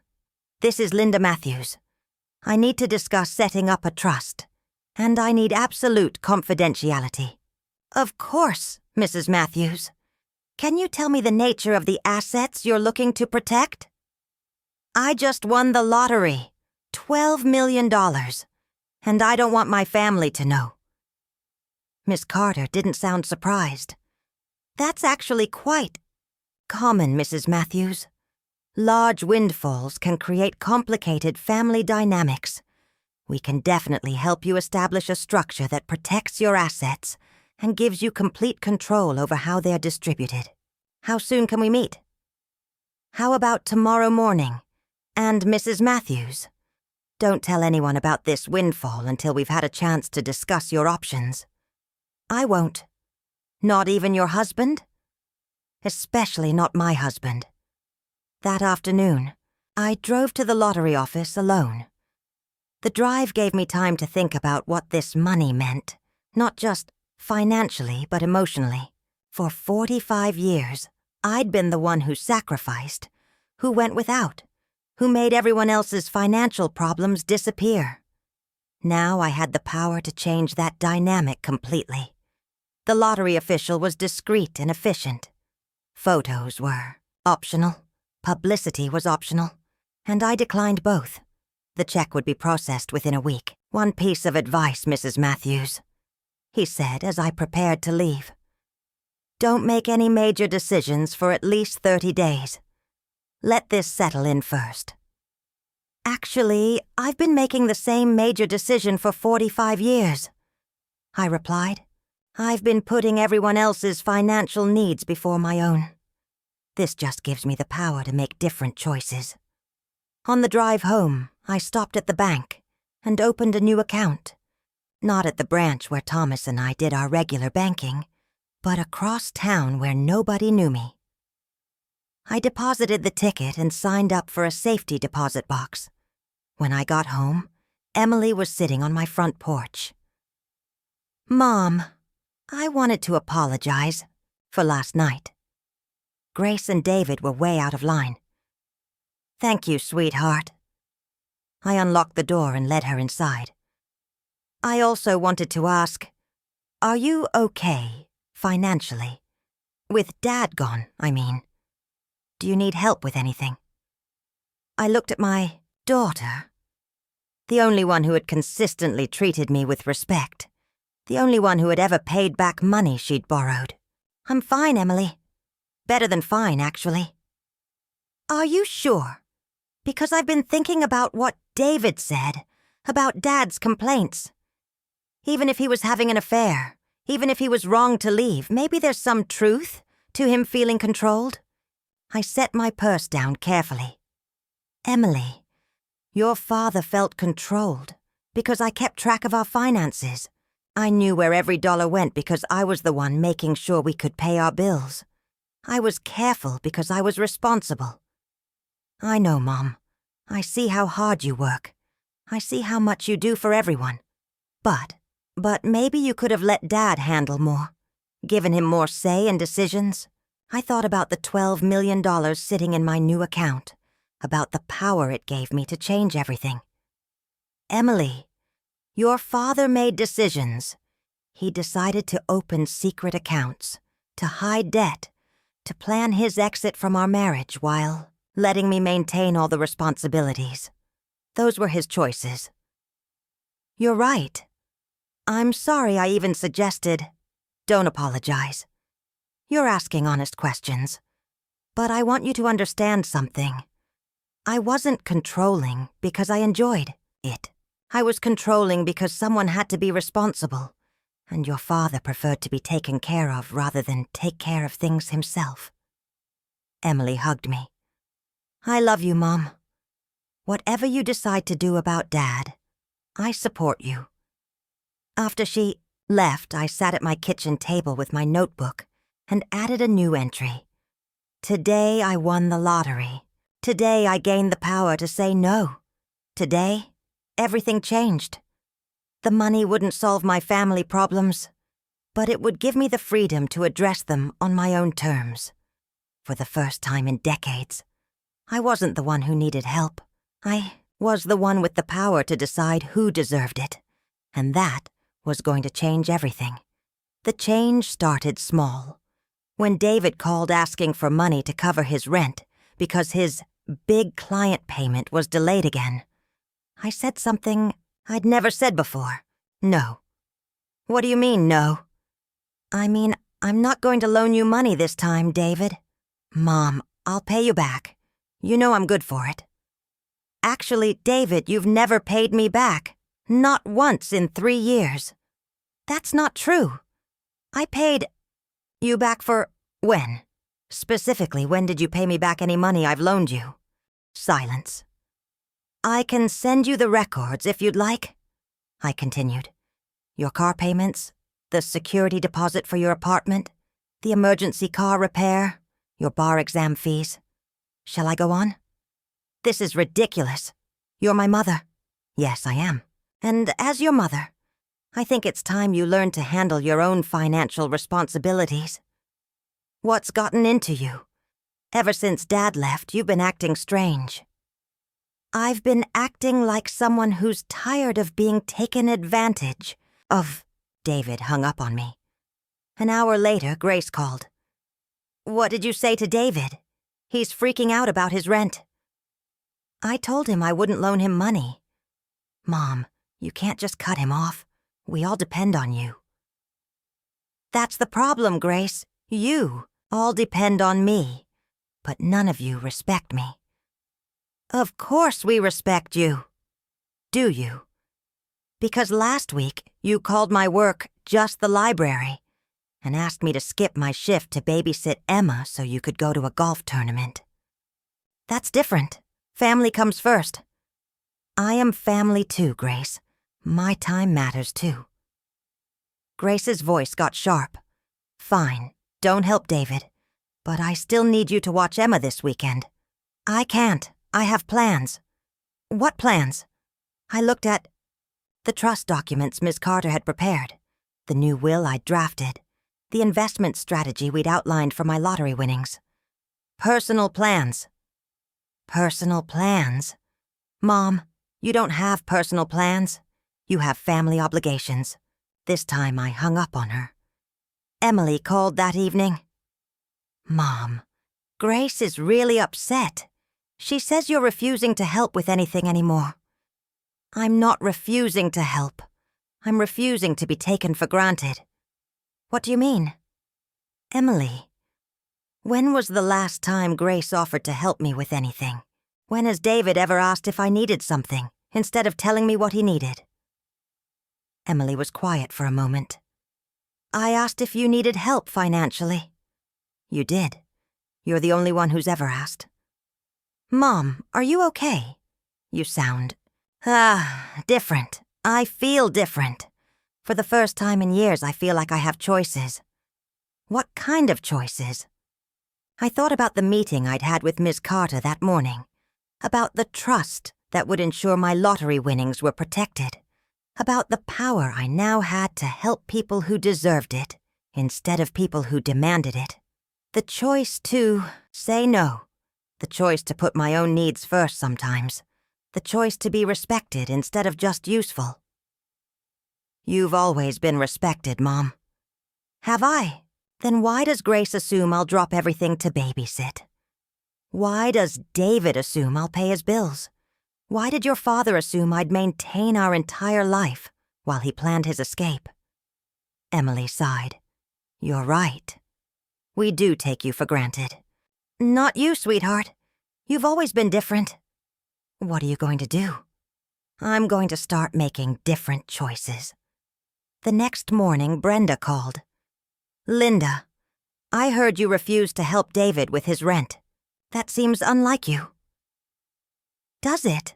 this is Linda Matthews. I need to discuss setting up a trust, and I need absolute confidentiality. Of course, Mrs. Matthews. Can you tell me the nature of the assets you're looking to protect? I just won the lottery, $12 million, and I don't want my family to know. Miss Carter didn't sound surprised. That's actually quite common, Mrs. Matthews. Large windfalls can create complicated family dynamics. We can definitely help you establish a structure that protects your assets and gives you complete control over how they're distributed. How soon can we meet? How about tomorrow morning? And Mrs. Matthews, don't tell anyone about this windfall until we've had a chance to discuss your options. I won't. Not even your husband? Especially not my husband. That afternoon, I drove to the lottery office alone. The drive gave me time to think about what this money meant, not just financially, but emotionally. For 45 years, I'd been the one who sacrificed, who went without, who made everyone else's financial problems disappear. Now I had the power to change that dynamic completely. The lottery official was discreet and efficient. Photos were optional, publicity was optional, and I declined both. The check would be processed within a week. One piece of advice, Mrs. Matthews, he said as I prepared to leave. Don't make any major decisions for at least 30 days. Let this settle in first. Actually, I've been making the same major decision for 45 years, I replied. I've been putting everyone else's financial needs before my own. This just gives me the power to make different choices. On the drive home, I stopped at the bank and opened a new account. Not at the branch where Thomas and I did our regular banking, but across town where nobody knew me. I deposited the ticket and signed up for a safety deposit box. When I got home, Emily was sitting on my front porch. Mom, I wanted to apologize for last night. Grace and David were way out of line. Thank you, sweetheart. I unlocked the door and led her inside. I also wanted to ask, are you okay, financially? With Dad gone, I mean. Do you need help with anything? I looked at my daughter, the only one who had consistently treated me with respect, the only one who had ever paid back money she'd borrowed. I'm fine, Emily. Better than fine, actually. Are you sure? Because I've been thinking about what David said, about Dad's complaints. Even if he was having an affair, even if he was wrong to leave, maybe there's some truth to him feeling controlled. I set my purse down carefully. Emily, your father felt controlled because I kept track of our finances. I knew where every dollar went because I was the one making sure we could pay our bills. I was careful because I was responsible. I know, Mom. I see how hard you work. I see how much you do for everyone. But maybe you could have let Dad handle more, given him more say and decisions. I thought about the $12 million sitting in my new account, about the power it gave me to change everything. Emily, your father made decisions. He decided to open secret accounts, to hide debt, to plan his exit from our marriage while letting me maintain all the responsibilities. Those were his choices. You're right. I'm sorry I even suggested. Don't apologize. You're asking honest questions. But I want you to understand something. I wasn't controlling because I enjoyed it. I was controlling because someone had to be responsible, and your father preferred to be taken care of rather than take care of things himself. Emily hugged me. I love you, Mom. Whatever you decide to do about Dad, I support you. After she left, I sat at my kitchen table with my notebook and added a new entry. Today I won the lottery. Today I gained the power to say no. Today, everything changed. The money wouldn't solve my family problems, but it would give me the freedom to address them on my own terms. For the first time in decades, I wasn't the one who needed help. I was the one with the power to decide who deserved it, and that was going to change everything. The change started small. When David called asking for money to cover his rent because his big client payment was delayed again, I said something I'd never said before. No. What do you mean, no? I mean, I'm not going to loan you money this time, David. Mom, I'll pay you back. You know I'm good for it. Actually, David, you've never paid me back. Not once in 3 years. That's not true. I paid you back for when? Specifically, when did you pay me back any money I've loaned you? Silence. I can send you the records if you'd like, I continued. Your car payments, the security deposit for your apartment, the emergency car repair, your bar exam fees. Shall I go on? This is ridiculous. You're my mother. Yes, I am. And as your mother, I think it's time you learn to handle your own financial responsibilities. What's gotten into you? Ever since Dad left, you've been acting strange. I've been acting like someone who's tired of being taken advantage of. David hung up on me. An hour later, Grace called. What did you say to David? He's freaking out about his rent. I told him I wouldn't loan him money. Mom, you can't just cut him off. We all depend on you. That's the problem, Grace. You all depend on me, but none of you respect me. Of course we respect you. Do you? Because last week you called my work just the library and asked me to skip my shift to babysit Emma so you could go to a golf tournament. That's different. Family comes first. I am family too, Grace. My time matters too. Grace's voice got sharp. Fine, don't help David, but I still need you to watch Emma this weekend. I can't. I have plans. What plans? I looked at the trust documents Miss Carter had prepared, the new will I'd drafted, the investment strategy we'd outlined for my lottery winnings. Personal plans. Personal plans? Mom, you don't have personal plans. You have family obligations. This time I hung up on her. Emily called that evening. Mom, Grace is really upset. She says you're refusing to help with anything anymore. I'm not refusing to help. I'm refusing to be taken for granted. What do you mean? Emily, when was the last time Grace offered to help me with anything? When has David ever asked if I needed something, instead of telling me what he needed? Emily was quiet for a moment. I asked if you needed help financially. You did. You're the only one who's ever asked. Mom, are you okay? You sound... different. I feel different. For the first time in years, I feel like I have choices. What kind of choices? I thought about the meeting I'd had with Ms. Carter that morning, about the trust that would ensure my lottery winnings were protected, about the power I now had to help people who deserved it instead of people who demanded it. The choice to say no, the choice to put my own needs first sometimes, the choice to be respected instead of just useful. You've always been respected, Mom. Have I? Then why does Grace assume I'll drop everything to babysit? Why does David assume I'll pay his bills? Why did your father assume I'd maintain our entire life while he planned his escape? Emily sighed. You're right. We do take you for granted. Not you, sweetheart. You've always been different. What are you going to do? I'm going to start making different choices. The next morning, Brenda called. Linda, I heard you refused to help David with his rent. That seems unlike you. Does it?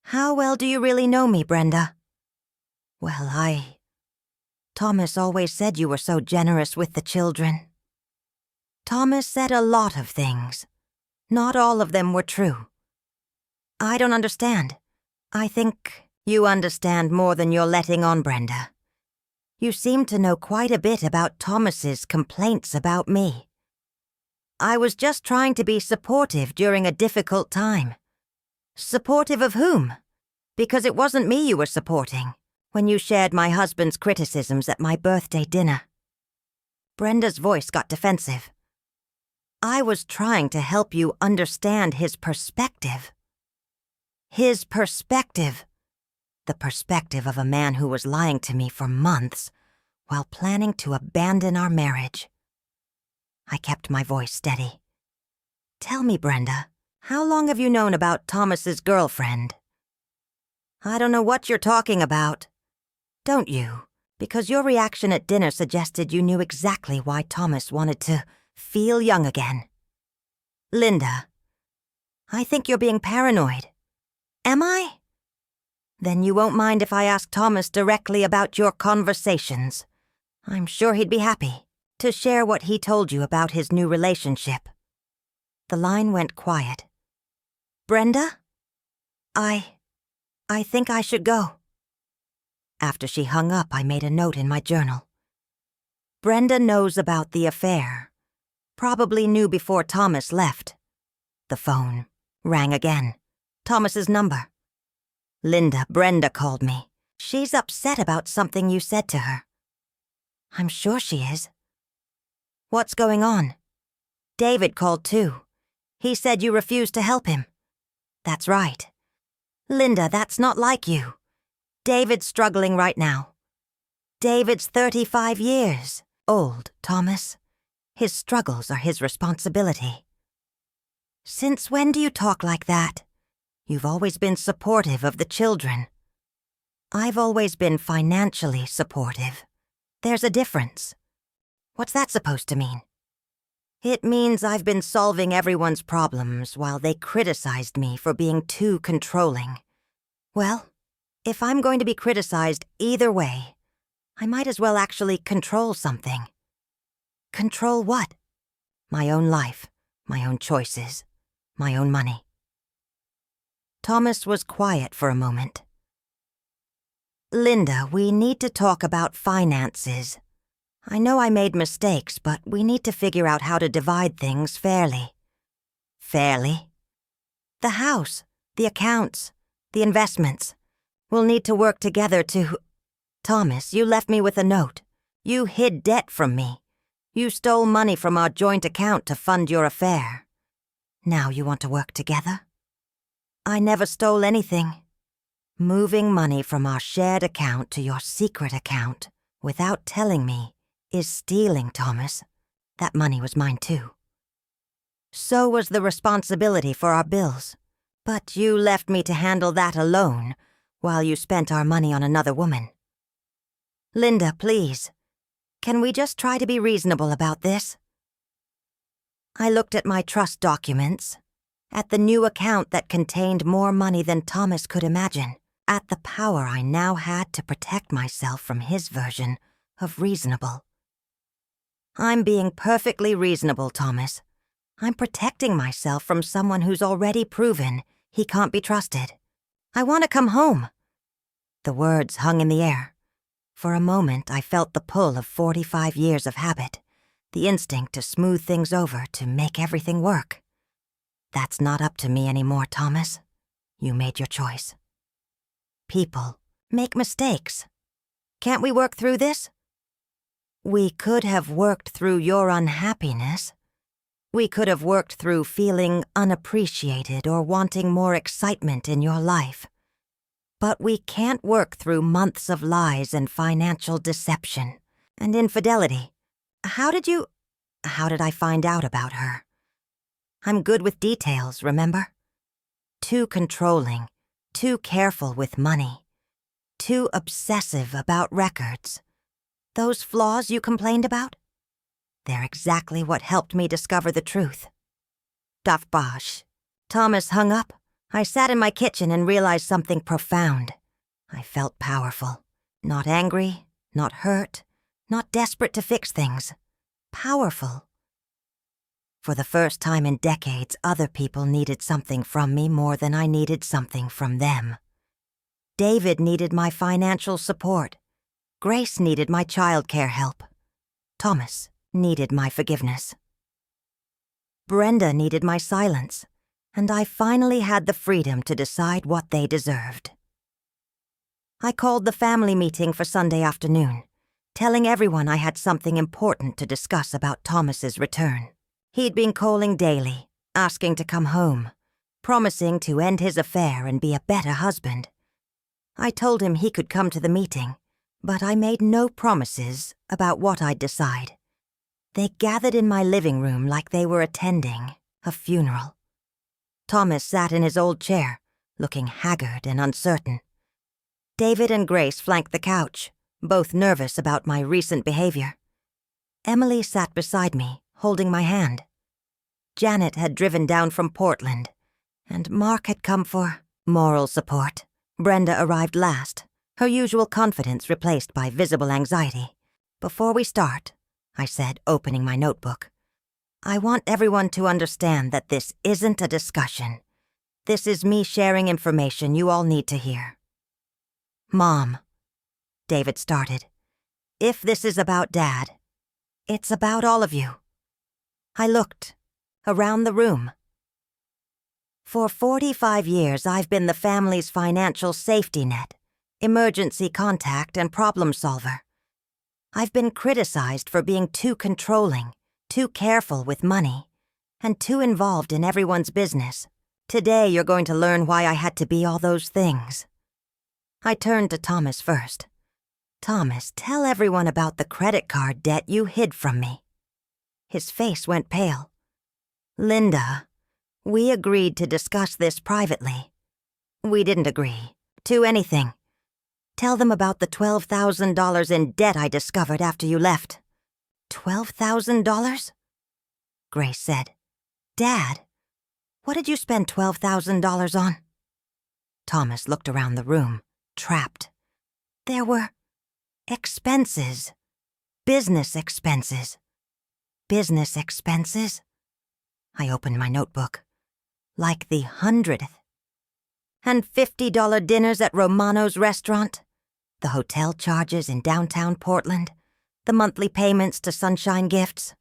How well do you really know me, Brenda? Well, Thomas always said you were so generous with the children. Thomas said a lot of things. Not all of them were true. I don't understand. I think you understand more than you're letting on, Brenda. You seem to know quite a bit about Thomas's complaints about me. I was just trying to be supportive during a difficult time. Supportive of whom? Because it wasn't me you were supporting when you shared my husband's criticisms at my birthday dinner. Brenda's voice got defensive. I was trying to help you understand his perspective. His perspective. The perspective of a man who was lying to me for months while planning to abandon our marriage. I kept my voice steady. Tell me, Brenda, how long have you known about Thomas's girlfriend? I don't know what you're talking about. Don't you? Because your reaction at dinner suggested you knew exactly why Thomas wanted to feel young again. Linda, I think you're being paranoid. Am I? Then you won't mind if I ask Thomas directly about your conversations. I'm sure he'd be happy to share what he told you about his new relationship. The line went quiet. Brenda? I think I should go. After she hung up, I made a note in my journal. Brenda knows about the affair. Probably knew before Thomas left. The phone rang again. Thomas's number. Linda, Brenda called me. She's upset about something you said to her. I'm sure she is. What's going on? David called too. He said you refused to help him. That's right. Linda, that's not like you. David's struggling right now. David's 35 years old, Thomas. His struggles are his responsibility. Since when do you talk like that? You've always been supportive of the children. I've always been financially supportive. There's a difference. What's that supposed to mean? It means I've been solving everyone's problems while they criticized me for being too controlling. Well, if I'm going to be criticized either way, I might as well actually control something. Control what? My own life, my own choices, my own money. Thomas was quiet for a moment. Linda, we need to talk about finances. I know I made mistakes, but we need to figure out how to divide things fairly. Fairly? The house, the accounts, the investments. We'll need to work together to... Thomas, you left me with a note. You hid debt from me. You stole money from our joint account to fund your affair. Now you want to work together? I never stole anything. Moving money from our shared account to your secret account without telling me is stealing, Thomas. That money was mine too. So was the responsibility for our bills. But you left me to handle that alone while you spent our money on another woman. Linda, please. Can we just try to be reasonable about this? I looked at my trust documents, at the new account that contained more money than Thomas could imagine, at the power I now had to protect myself from his version of reasonable. I'm being perfectly reasonable, Thomas. I'm protecting myself from someone who's already proven he can't be trusted. I want to come home. The words hung in the air. For a moment, I felt the pull of 45 years of habit, the instinct to smooth things over, to make everything work. That's not up to me anymore, Thomas. You made your choice. People make mistakes. Can't we work through this? We could have worked through your unhappiness. We could have worked through feeling unappreciated or wanting more excitement in your life. But we can't work through months of lies and financial deception and infidelity. How did I find out about her? I'm good with details, remember? Too controlling, too careful with money, too obsessive about records. Those flaws you complained about? They're exactly what helped me discover the truth. Dafbash. Thomas hung up. I sat in my kitchen and realized something profound. I felt powerful. Not angry, not hurt, not desperate to fix things. Powerful. For the first time in decades, other people needed something from me more than I needed something from them. David needed my financial support. Grace needed my childcare help. Thomas needed my forgiveness. Brenda needed my silence, and I finally had the freedom to decide what they deserved. I called the family meeting for Sunday afternoon, telling everyone I had something important to discuss about Thomas's return. He'd been calling daily, asking to come home, promising to end his affair and be a better husband. I told him he could come to the meeting, but I made no promises about what I'd decide. They gathered in my living room like they were attending a funeral. Thomas sat in his old chair, looking haggard and uncertain. David and Grace flanked the couch, both nervous about my recent behavior. Emily sat beside me, holding my hand. Janet had driven down from Portland, and Mark had come for moral support. Brenda arrived last, her usual confidence replaced by visible anxiety. Before we start, I said, opening my notebook, I want everyone to understand that this isn't a discussion. This is me sharing information you all need to hear. Mom, David started, if this is about Dad, it's about all of you. I looked around the room. For 45 years, I've been the family's financial safety net, emergency contact, and problem solver. I've been criticized for being too controlling, too careful with money, and too involved in everyone's business. Today, you're going to learn why I had to be all those things. I turned to Thomas first. Thomas, tell everyone about the credit card debt you hid from me. His face went pale. Linda, we agreed to discuss this privately. We didn't agree to anything. Tell them about the $12,000 in debt I discovered after you left. $12,000? Grace said. Dad, what did you spend $12,000 on? Thomas looked around the room, trapped. There were expenses. Business expenses. Business expenses? I opened my notebook. Like the 100th. And $50 dinners at Romano's restaurant. The hotel charges in downtown Portland. The monthly payments to Sunshine Gifts.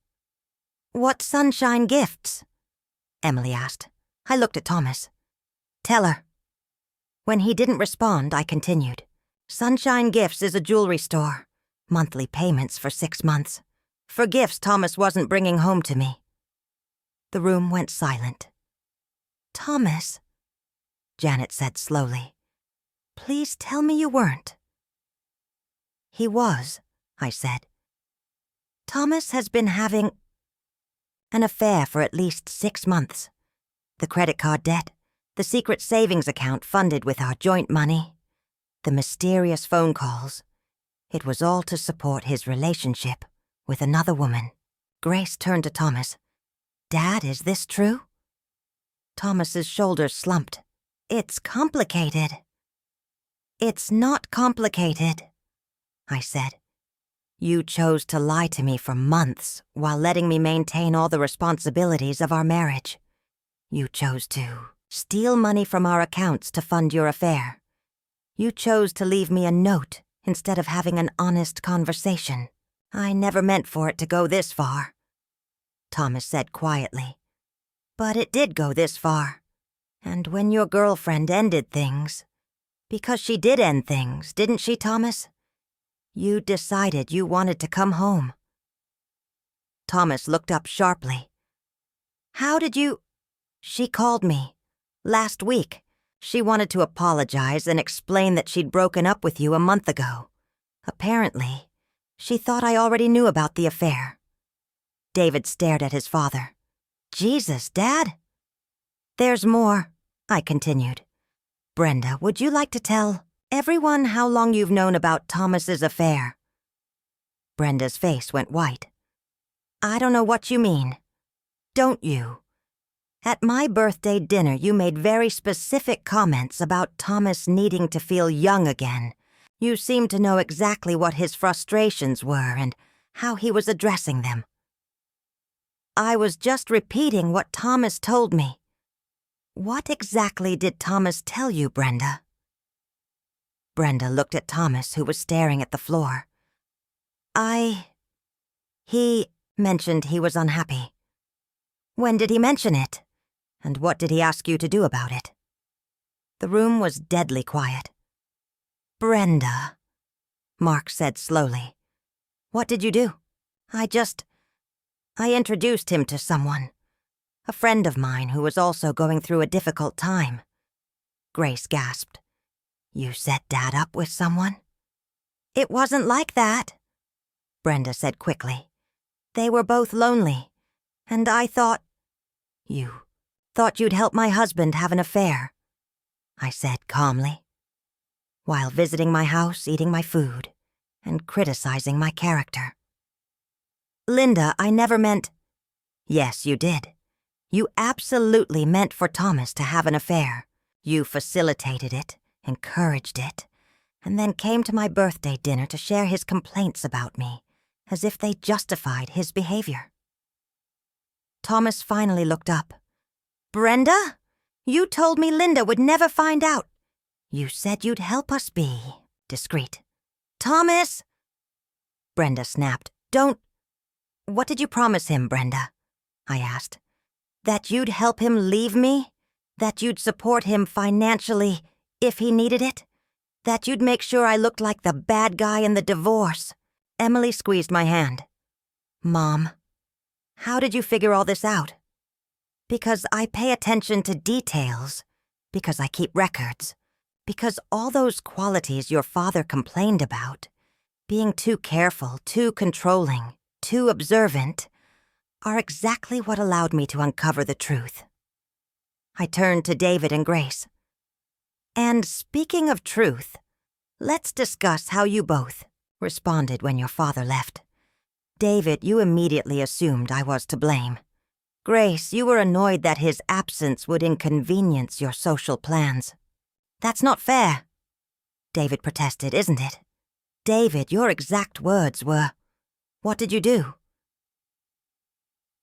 What Sunshine Gifts? Emily asked. I looked at Thomas. Tell her. When he didn't respond, I continued. Sunshine Gifts is a jewelry store. Monthly payments for 6 months. For gifts Thomas wasn't bringing home to me. The room went silent. Thomas, Janet said slowly. Please tell me you weren't. He was, I said. Thomas has been having an affair for at least 6 months. The credit card debt, the secret savings account funded with our joint money, the mysterious phone calls. It was all to support his relationship with another woman. Grace turned to Thomas. Dad, is this true? Thomas's shoulders slumped. It's complicated. It's not complicated, I said. You chose to lie to me for months while letting me maintain all the responsibilities of our marriage. You chose to steal money from our accounts to fund your affair. You chose to leave me a note instead of having an honest conversation. I never meant for it to go this far, Thomas said quietly. But it did go this far. And when your girlfriend ended things, because she did end things, didn't she, Thomas? You decided you wanted to come home. Thomas looked up sharply. How did you... She called me. Last week. She wanted to apologize and explain that she'd broken up with you a month ago. Apparently, she thought I already knew about the affair. David stared at his father. Jesus, Dad? There's more, I continued. Brenda, would you like to tell everyone how long you've known about Thomas's affair? Brenda's face went white. I don't know what you mean. Don't you? At my birthday dinner, you made very specific comments about Thomas needing to feel young again. You seemed to know exactly what his frustrations were and how he was addressing them. I was just repeating what Thomas told me. What exactly did Thomas tell you, Brenda? Brenda looked at Thomas, who was staring at the floor. He mentioned he was unhappy. When did he mention it? And what did he ask you to do about it? The room was deadly quiet. Brenda, Mark said slowly. What did you do? I introduced him to someone. A friend of mine who was also going through a difficult time. Grace gasped. You set Dad up with someone? It wasn't like that, Brenda said quickly. They were both lonely, and I thought... You thought you'd help my husband have an affair, I said calmly, while visiting my house, eating my food, and criticizing my character. Linda, I never meant... Yes, you did. You absolutely meant for Thomas to have an affair. You facilitated it, encouraged it, and then came to my birthday dinner to share his complaints about me, as if they justified his behavior. Thomas finally looked up. Brenda, you told me Linda would never find out. You said you'd help us be discreet. Thomas! Brenda snapped. Don't... What did you promise him, Brenda? I asked. That you'd help him leave me? That you'd support him financially if he needed it? That you'd make sure I looked like the bad guy in the divorce? Emily squeezed my hand. Mom, how did you figure all this out? Because I pay attention to details. Because I keep records. Because all those qualities your father complained about, being too careful, too controlling, too observant, are exactly what allowed me to uncover the truth. I turned to David and Grace. And speaking of truth, let's discuss how you both responded when your father left. David, you immediately assumed I was to blame. Grace, you were annoyed that his absence would inconvenience your social plans. That's not fair, David protested, isn't it? David, your exact words were, what did you do?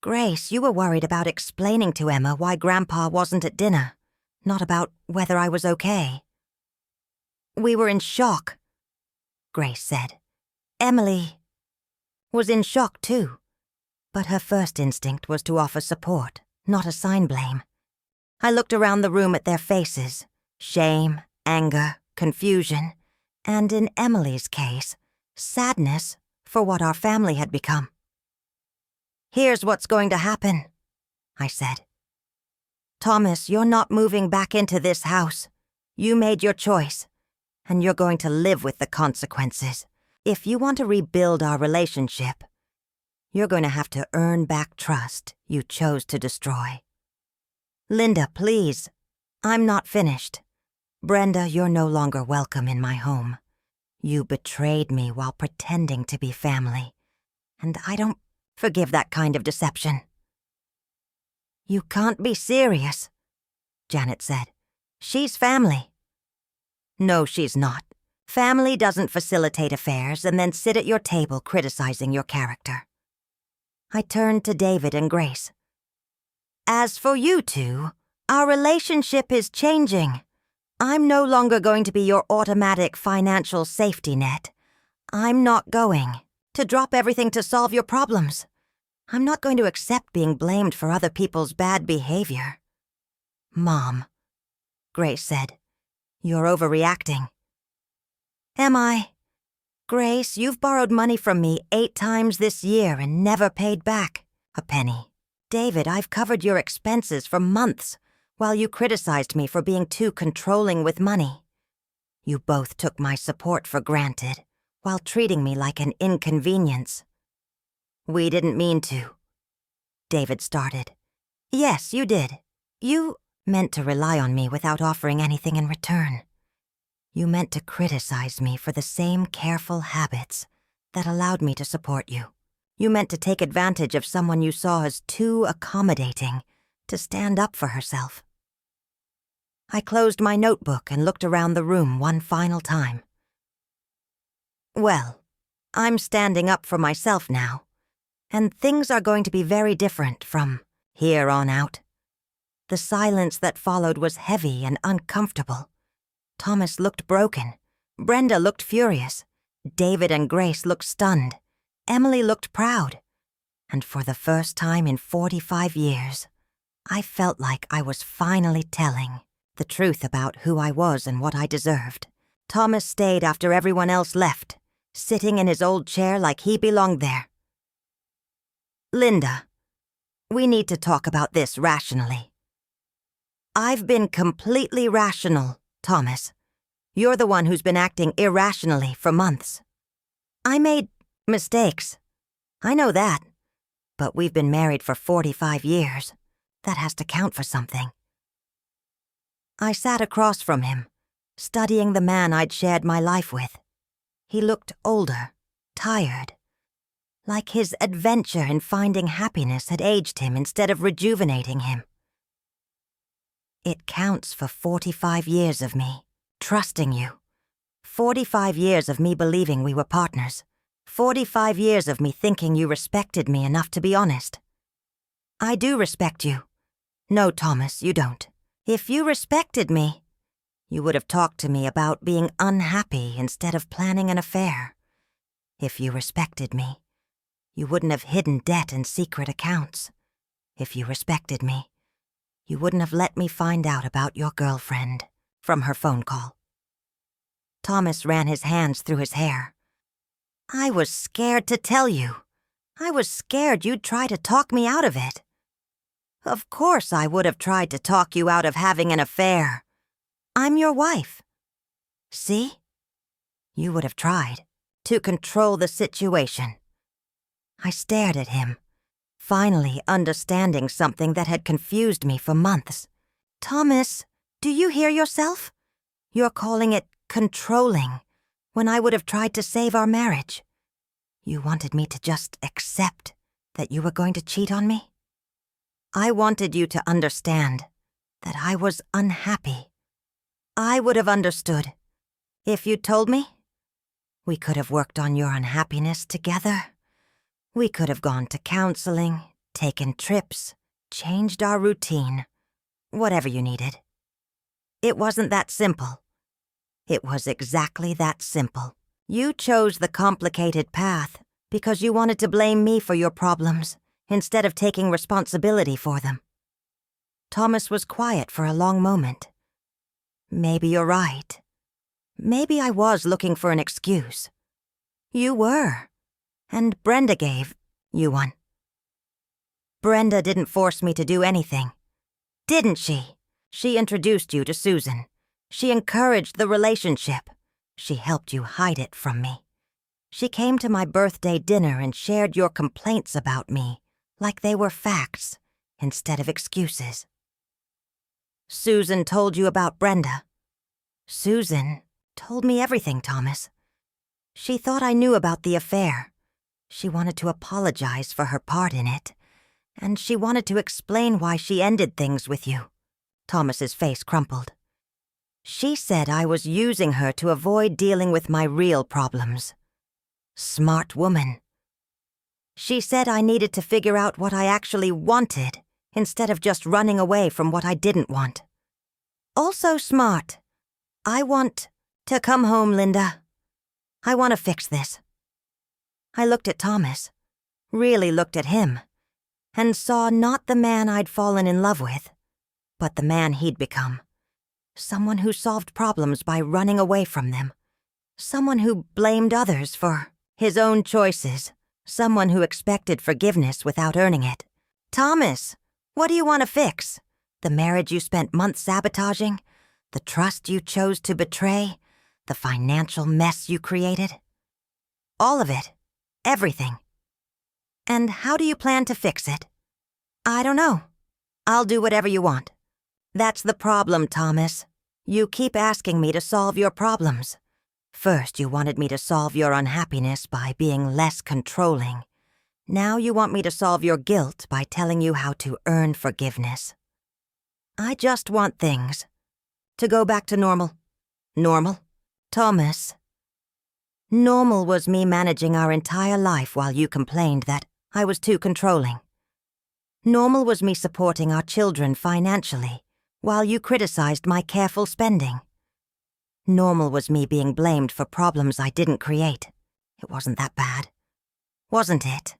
Grace, you were worried about explaining to Emma why Grandpa wasn't at dinner, not about whether I was okay. We were in shock, Grace said. Emily was in shock too, but her first instinct was to offer support, not assign blame. I looked around the room at their faces, shame, anger, confusion, and in Emily's case, sadness for what our family had become. "Here's what's going to happen," I said. "Thomas, you're not moving back into this house. You made your choice, and you're going to live with the consequences. If you want to rebuild our relationship, you're going to have to earn back trust you chose to destroy." "Linda, please. I'm not finished. Brenda, you're no longer welcome in my home. You betrayed me while pretending to be family, and I don't forgive that kind of deception." "You can't be serious," Janet said. "She's family." "No, she's not. Family doesn't facilitate affairs and then sit at your table criticizing your character." I turned to David and Grace. "As for you two, our relationship is changing. I'm no longer going to be your automatic financial safety net. I'm not going to drop everything to solve your problems. I'm not going to accept being blamed for other people's bad behavior." "Mom," Grace said, "you're overreacting." "Am I? Grace, you've borrowed money from me 8 times this year and never paid back a penny. David, I've covered your expenses for months while you criticized me for being too controlling with money. You both took my support for granted while treating me like an inconvenience." "We didn't mean to," David started. "Yes, you did. You meant to rely on me without offering anything in return. You meant to criticize me for the same careful habits that allowed me to support you. You meant to take advantage of someone you saw as too accommodating to stand up for herself." I closed my notebook and looked around the room one final time. "Well, I'm standing up for myself now, and things are going to be very different from here on out." The silence that followed was heavy and uncomfortable. Thomas looked broken. Brenda looked furious. David and Grace looked stunned. Emily looked proud. And for the first time in 45 years, I felt like I was finally telling the truth about who I was and what I deserved. Thomas stayed after everyone else left, sitting in his old chair like he belonged there. "Linda, we need to talk about this rationally." "I've been completely rational, Thomas. You're the one who's been acting irrationally for months. I made mistakes. I know that. But we've been married for 45 years. That has to count for something." I sat across from him, studying the man I'd shared my life with. He looked older, tired, like his adventure in finding happiness had aged him instead of rejuvenating him. "It counts for 45 years of me trusting you. 45 years of me believing we were partners. 45 years of me thinking you respected me enough to be honest." "I do respect you." "No, Thomas, you don't. If you respected me, you would have talked to me about being unhappy instead of planning an affair. If you respected me, you wouldn't have hidden debt and secret accounts. If you respected me, you wouldn't have let me find out about your girlfriend from her phone call." Thomas ran his hands through his hair. "I was scared to tell you. I was scared you'd try to talk me out of it." "Of course I would have tried to talk you out of having an affair. I'm your wife. See? You would have tried to control the situation." I stared at him, finally understanding something that had confused me for months. "Thomas, do you hear yourself? You're calling it controlling when I would have tried to save our marriage. You wanted me to just accept that you were going to cheat on me? I wanted you to understand that I was unhappy. I would have understood if you'd told me. We could have worked on your unhappiness together. We could have gone to counseling, taken trips, changed our routine, whatever you needed. It wasn't that simple. It was exactly that simple. You chose the complicated path because you wanted to blame me for your problems instead of taking responsibility for them." Thomas was quiet for a long moment. Maybe you're right. Maybe I was looking for an excuse. You were. And Brenda gave you one. Brenda didn't force me to do anything. Didn't she? She introduced you to Susan. She encouraged the relationship. She helped you hide it from me. She came to my birthday dinner and shared your complaints about me, like they were facts, instead of excuses. Susan told you about Brenda. Susan told me everything, Thomas. She thought I knew about the affair. She wanted to apologize for her part in it, and she wanted to explain why she ended things with you. Thomas's face crumpled. She said I was using her to avoid dealing with my real problems. Smart woman. She said I needed to figure out what I actually wanted instead of just running away from what I didn't want. Also smart. I want to come home, Linda. I want to fix this. I looked at Thomas, really looked at him, and saw not the man I'd fallen in love with, but the man he'd become. Someone who solved problems by running away from them. Someone who blamed others for his own choices. Someone who expected forgiveness without earning it. Thomas, what do you want to fix? The marriage you spent months sabotaging? The trust you chose to betray? The financial mess you created? All of it. Everything. And how do you plan to fix it? I don't know. I'll do whatever you want. That's the problem, Thomas. You keep asking me to solve your problems. First, you wanted me to solve your unhappiness by being less controlling. Now you want me to solve your guilt by telling you how to earn forgiveness. I just want things to go back to normal. Normal? Thomas. Normal was me managing our entire life while you complained that I was too controlling. Normal was me supporting our children financially while you criticized my careful spending. Normal was me being blamed for problems I didn't create. It wasn't that bad. Wasn't it?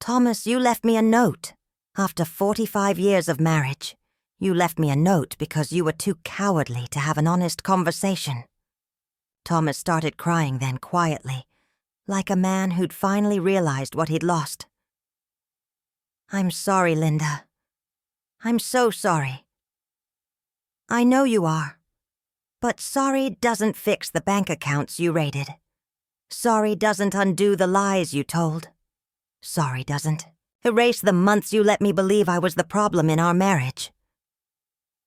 Thomas, you left me a note. After 45 years of marriage, you left me a note because you were too cowardly to have an honest conversation. Thomas started crying then quietly, like a man who'd finally realized what he'd lost. I'm sorry, Linda. I'm so sorry. I know you are. But sorry doesn't fix the bank accounts you raided. Sorry doesn't undo the lies you told. Sorry doesn't erase the months you let me believe I was the problem in our marriage.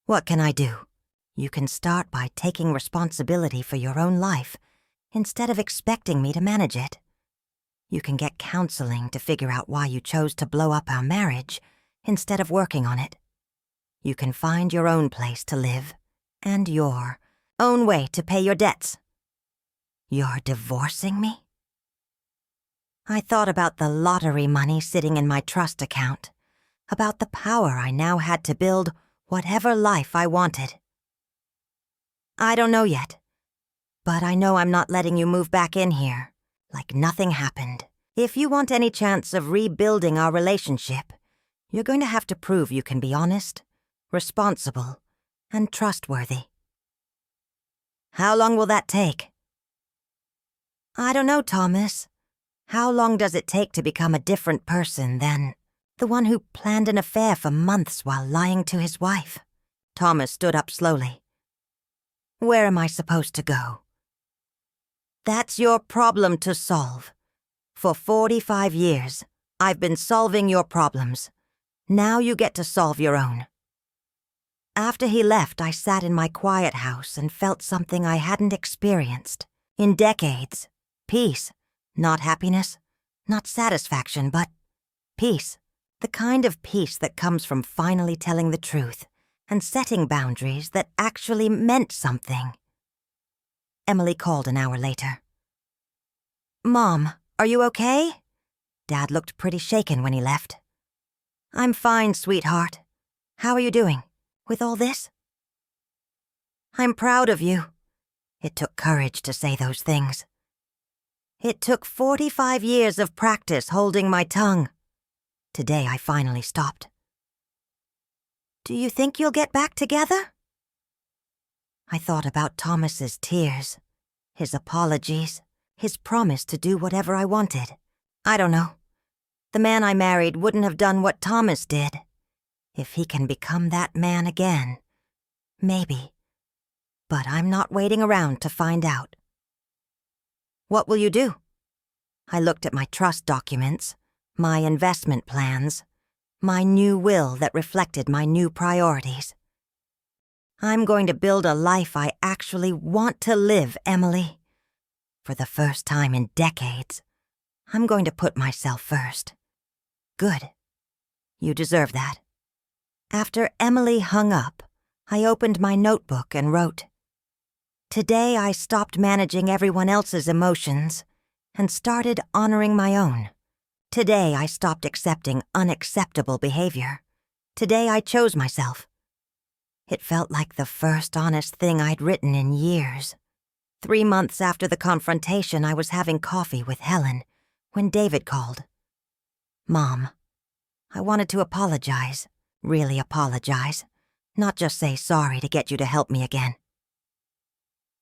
What can I do? You can start by taking responsibility for your own life instead of expecting me to manage it. You can get counseling to figure out why you chose to blow up our marriage instead of working on it. You can find your own place to live and your own way to pay your debts. You're divorcing me? I thought about the lottery money sitting in my trust account, about the power I now had to build whatever life I wanted. I don't know yet, but I know I'm not letting you move back in here, like nothing happened. If you want any chance of rebuilding our relationship, you're going to have to prove you can be honest, responsible, and trustworthy. How long will that take? I don't know, Thomas. How long does it take to become a different person than the one who planned an affair for months while lying to his wife? Thomas stood up slowly. Where am I supposed to go? That's your problem to solve. For 45 years, I've been solving your problems. Now you get to solve your own. After he left, I sat in my quiet house and felt something I hadn't experienced in decades. Peace. Not happiness, not satisfaction, but peace. The kind of peace that comes from finally telling the truth and setting boundaries that actually meant something. Emily called an hour later. Mom, are you okay? Dad looked pretty shaken when he left. I'm fine, sweetheart. How are you doing with all this? I'm proud of you. It took courage to say those things. It took 45 years of practice holding my tongue. Today I finally stopped. Do you think you'll get back together? I thought about Thomas's tears, his apologies, his promise to do whatever I wanted. I don't know. The man I married wouldn't have done what Thomas did. If he can become that man again, maybe. But I'm not waiting around to find out. What will you do? I looked at my trust documents, my investment plans, my new will that reflected my new priorities. I'm going to build a life I actually want to live, Emily. For the first time in decades, I'm going to put myself first. Good. You deserve that. After Emily hung up, I opened my notebook and wrote, "Today I stopped managing everyone else's emotions and started honoring my own. Today I stopped accepting unacceptable behavior. Today I chose myself." It felt like the first honest thing I'd written in years. 3 months after the confrontation, I was having coffee with Helen when David called. "Mom, I wanted to apologize, really apologize, not just say sorry to get you to help me again."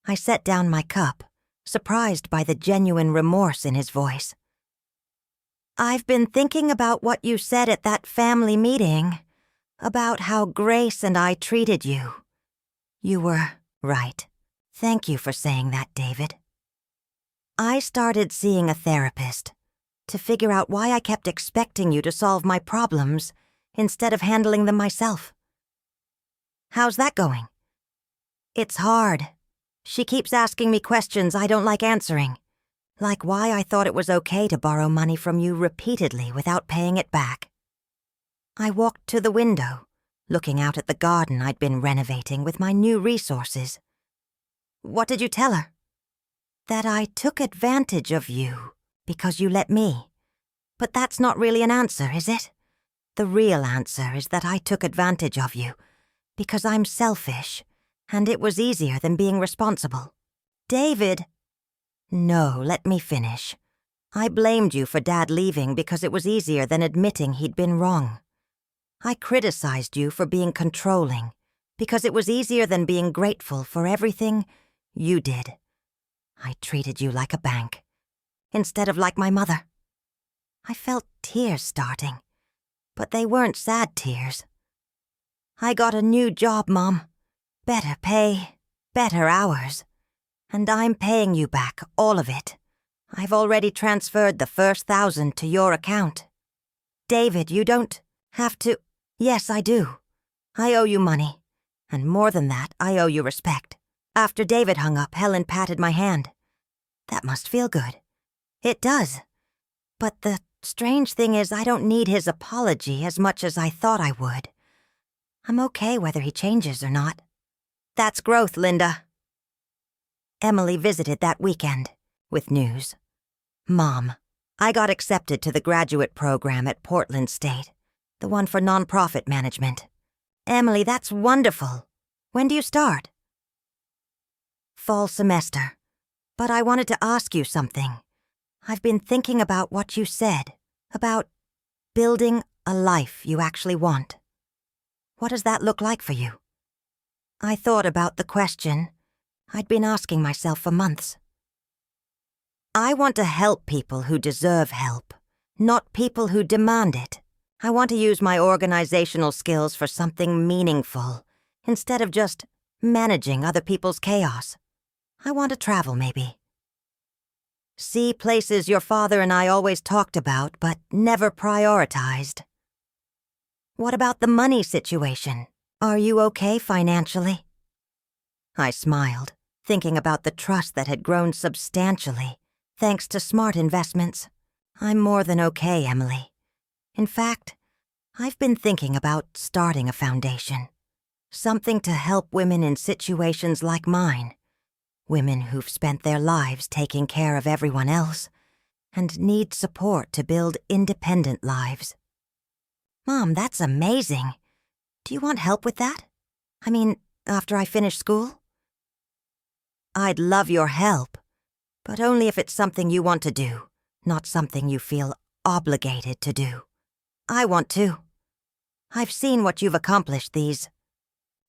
I set down my cup, surprised by the genuine remorse in his voice. "I've been thinking about what you said at that family meeting, about how Grace and I treated you. You were right. Thank you for saying that, David." I started seeing a therapist to figure out why I kept expecting you to solve my problems instead of handling them myself. "How's that going?" "It's hard. She keeps asking me questions I don't like answering, like why I thought it was okay to borrow money from you repeatedly without paying it back." I walked to the window, looking out at the garden I'd been renovating with my new resources. "What did you tell her?" "That I took advantage of you because you let me. But that's not really an answer, is it? The real answer is that I took advantage of you because I'm selfish, and it was easier than being responsible." "David!" "No, let me finish. I blamed you for Dad leaving because it was easier than admitting he'd been wrong. I criticized you for being controlling because it was easier than being grateful for everything you did. I treated you like a bank, instead of like my mother." I felt tears starting, but they weren't sad tears. "I got a new job, Mom. Better pay, better hours. And I'm paying you back, all of it. I've already transferred the first 1,000 to your account. David, you don't have to—" "Yes, I do. I owe you money. And more than that, I owe you respect." After David hung up, Helen patted my hand. "That must feel good." "It does. But the strange thing is I don't need his apology as much as I thought I would. I'm okay whether he changes or not." "That's growth, Linda." Emily visited that weekend with news. "Mom, I got accepted to the graduate program at Portland State, the one for nonprofit management." "Emily, that's wonderful. When do you start?" "Fall semester. But I wanted to ask you something. I've been thinking about what you said, about building a life you actually want. What does that look like for you?" I thought about the question I'd been asking myself for months. "I want to help people who deserve help, not people who demand it. I want to use my organizational skills for something meaningful, instead of just managing other people's chaos. I want to travel, maybe. See places your father and I always talked about, but never prioritized." "What about the money situation? Are you okay financially?" I smiled, thinking about the trust that had grown substantially, thanks to smart investments. "I'm more than okay, Emily. In fact, I've been thinking about starting a foundation. Something to help women in situations like mine. Women who've spent their lives taking care of everyone else and need support to build independent lives." "Mom, that's amazing. Do you want help with that? I mean, after I finish school?" "I'd love your help, but only if it's something you want to do, not something you feel obligated to do. I want to. I've seen what you've accomplished these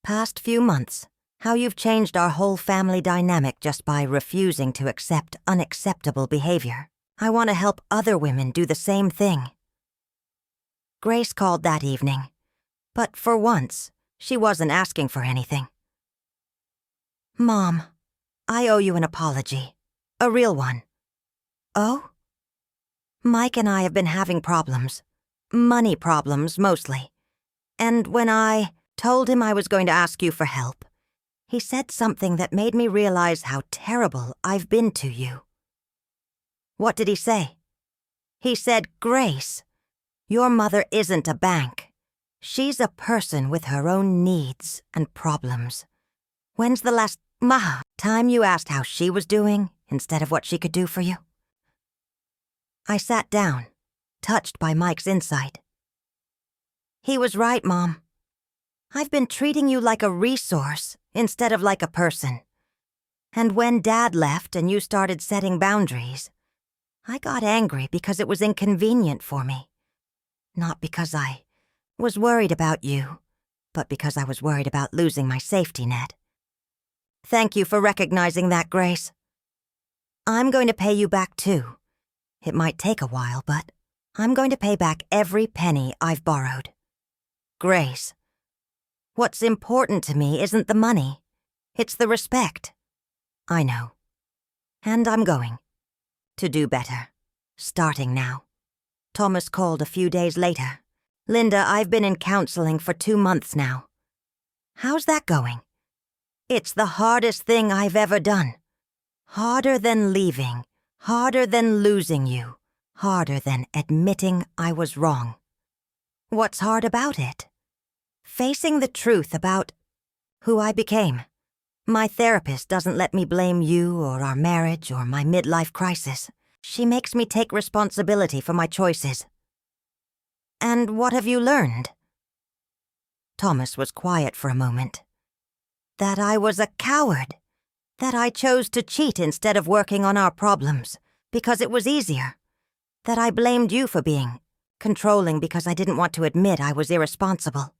past few months, How you've changed our whole family dynamic just by refusing to accept unacceptable behavior. I want to help other women do the same thing." Grace called that evening, but for once, she wasn't asking for anything. "Mom, I owe you an apology. A real one." "Oh?" "Mike and I have been having problems. Money problems, mostly. And when I told him I was going to ask you for help, he said something that made me realize how terrible I've been to you." "What did he say?" "He said, 'Grace, your mother isn't a bank. She's a person with her own needs and problems. When's the last time you asked how she was doing instead of what she could do for you?" I sat down, touched by Mike's insight. "He was right, Mom. I've been treating you like a resource instead of like a person. And when Dad left and you started setting boundaries, I got angry because it was inconvenient for me. Not because I was worried about you, but because I was worried about losing my safety net. Thank you for recognizing that, Grace. I'm going to pay you back too. It might take a while, but I'm going to pay back every penny I've borrowed. Grace, what's important to me isn't the money. It's the respect. I know. And I'm going to do better, starting now." Thomas called a few days later. "Linda, I've been in counseling for 2 months now. How's that going?" "It's the hardest thing I've ever done. Harder than leaving, harder than losing you, harder than admitting I was wrong." "What's hard about it?" "Facing the truth about who I became. My therapist doesn't let me blame you or our marriage or my midlife crisis. She makes me take responsibility for my choices." "And what have you learned?" Thomas was quiet for a moment. "That I was a coward. That I chose to cheat instead of working on our problems, because it was easier. That I blamed you for being controlling because I didn't want to admit I was irresponsible.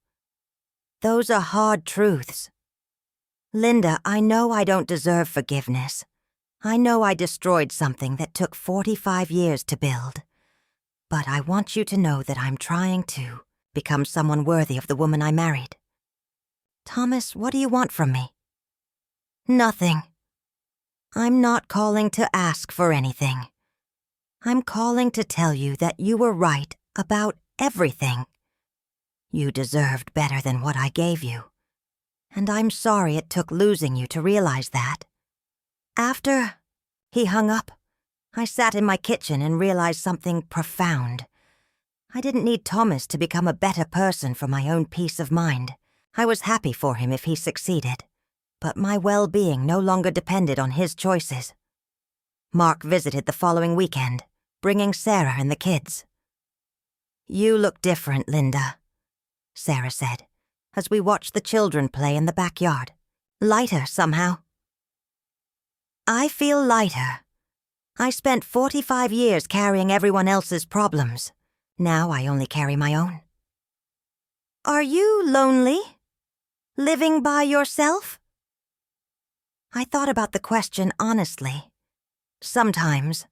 Those are hard truths. Linda, I know I don't deserve forgiveness. I know I destroyed something that took 45 years to build. But I want you to know that I'm trying to become someone worthy of the woman I married. Thomas, what do you want from me?" "Nothing. I'm not calling to ask for anything. I'm calling to tell you that you were right about everything. You deserved better than what I gave you. And I'm sorry it took losing you to realize that." After he hung up, I sat in my kitchen and realized something profound. I didn't need Thomas to become a better person for my own peace of mind. I was happy for him if he succeeded, but my well-being no longer depended on his choices. Mark visited the following weekend, bringing Sarah and the kids. "You look different, Linda," Sarah said, as we watched the children play in the backyard. "Lighter, somehow." "I feel lighter. I spent 45 years carrying everyone else's problems. Now I only carry my own." "Are you lonely? Living by yourself?" I thought about the question honestly. Sometimes.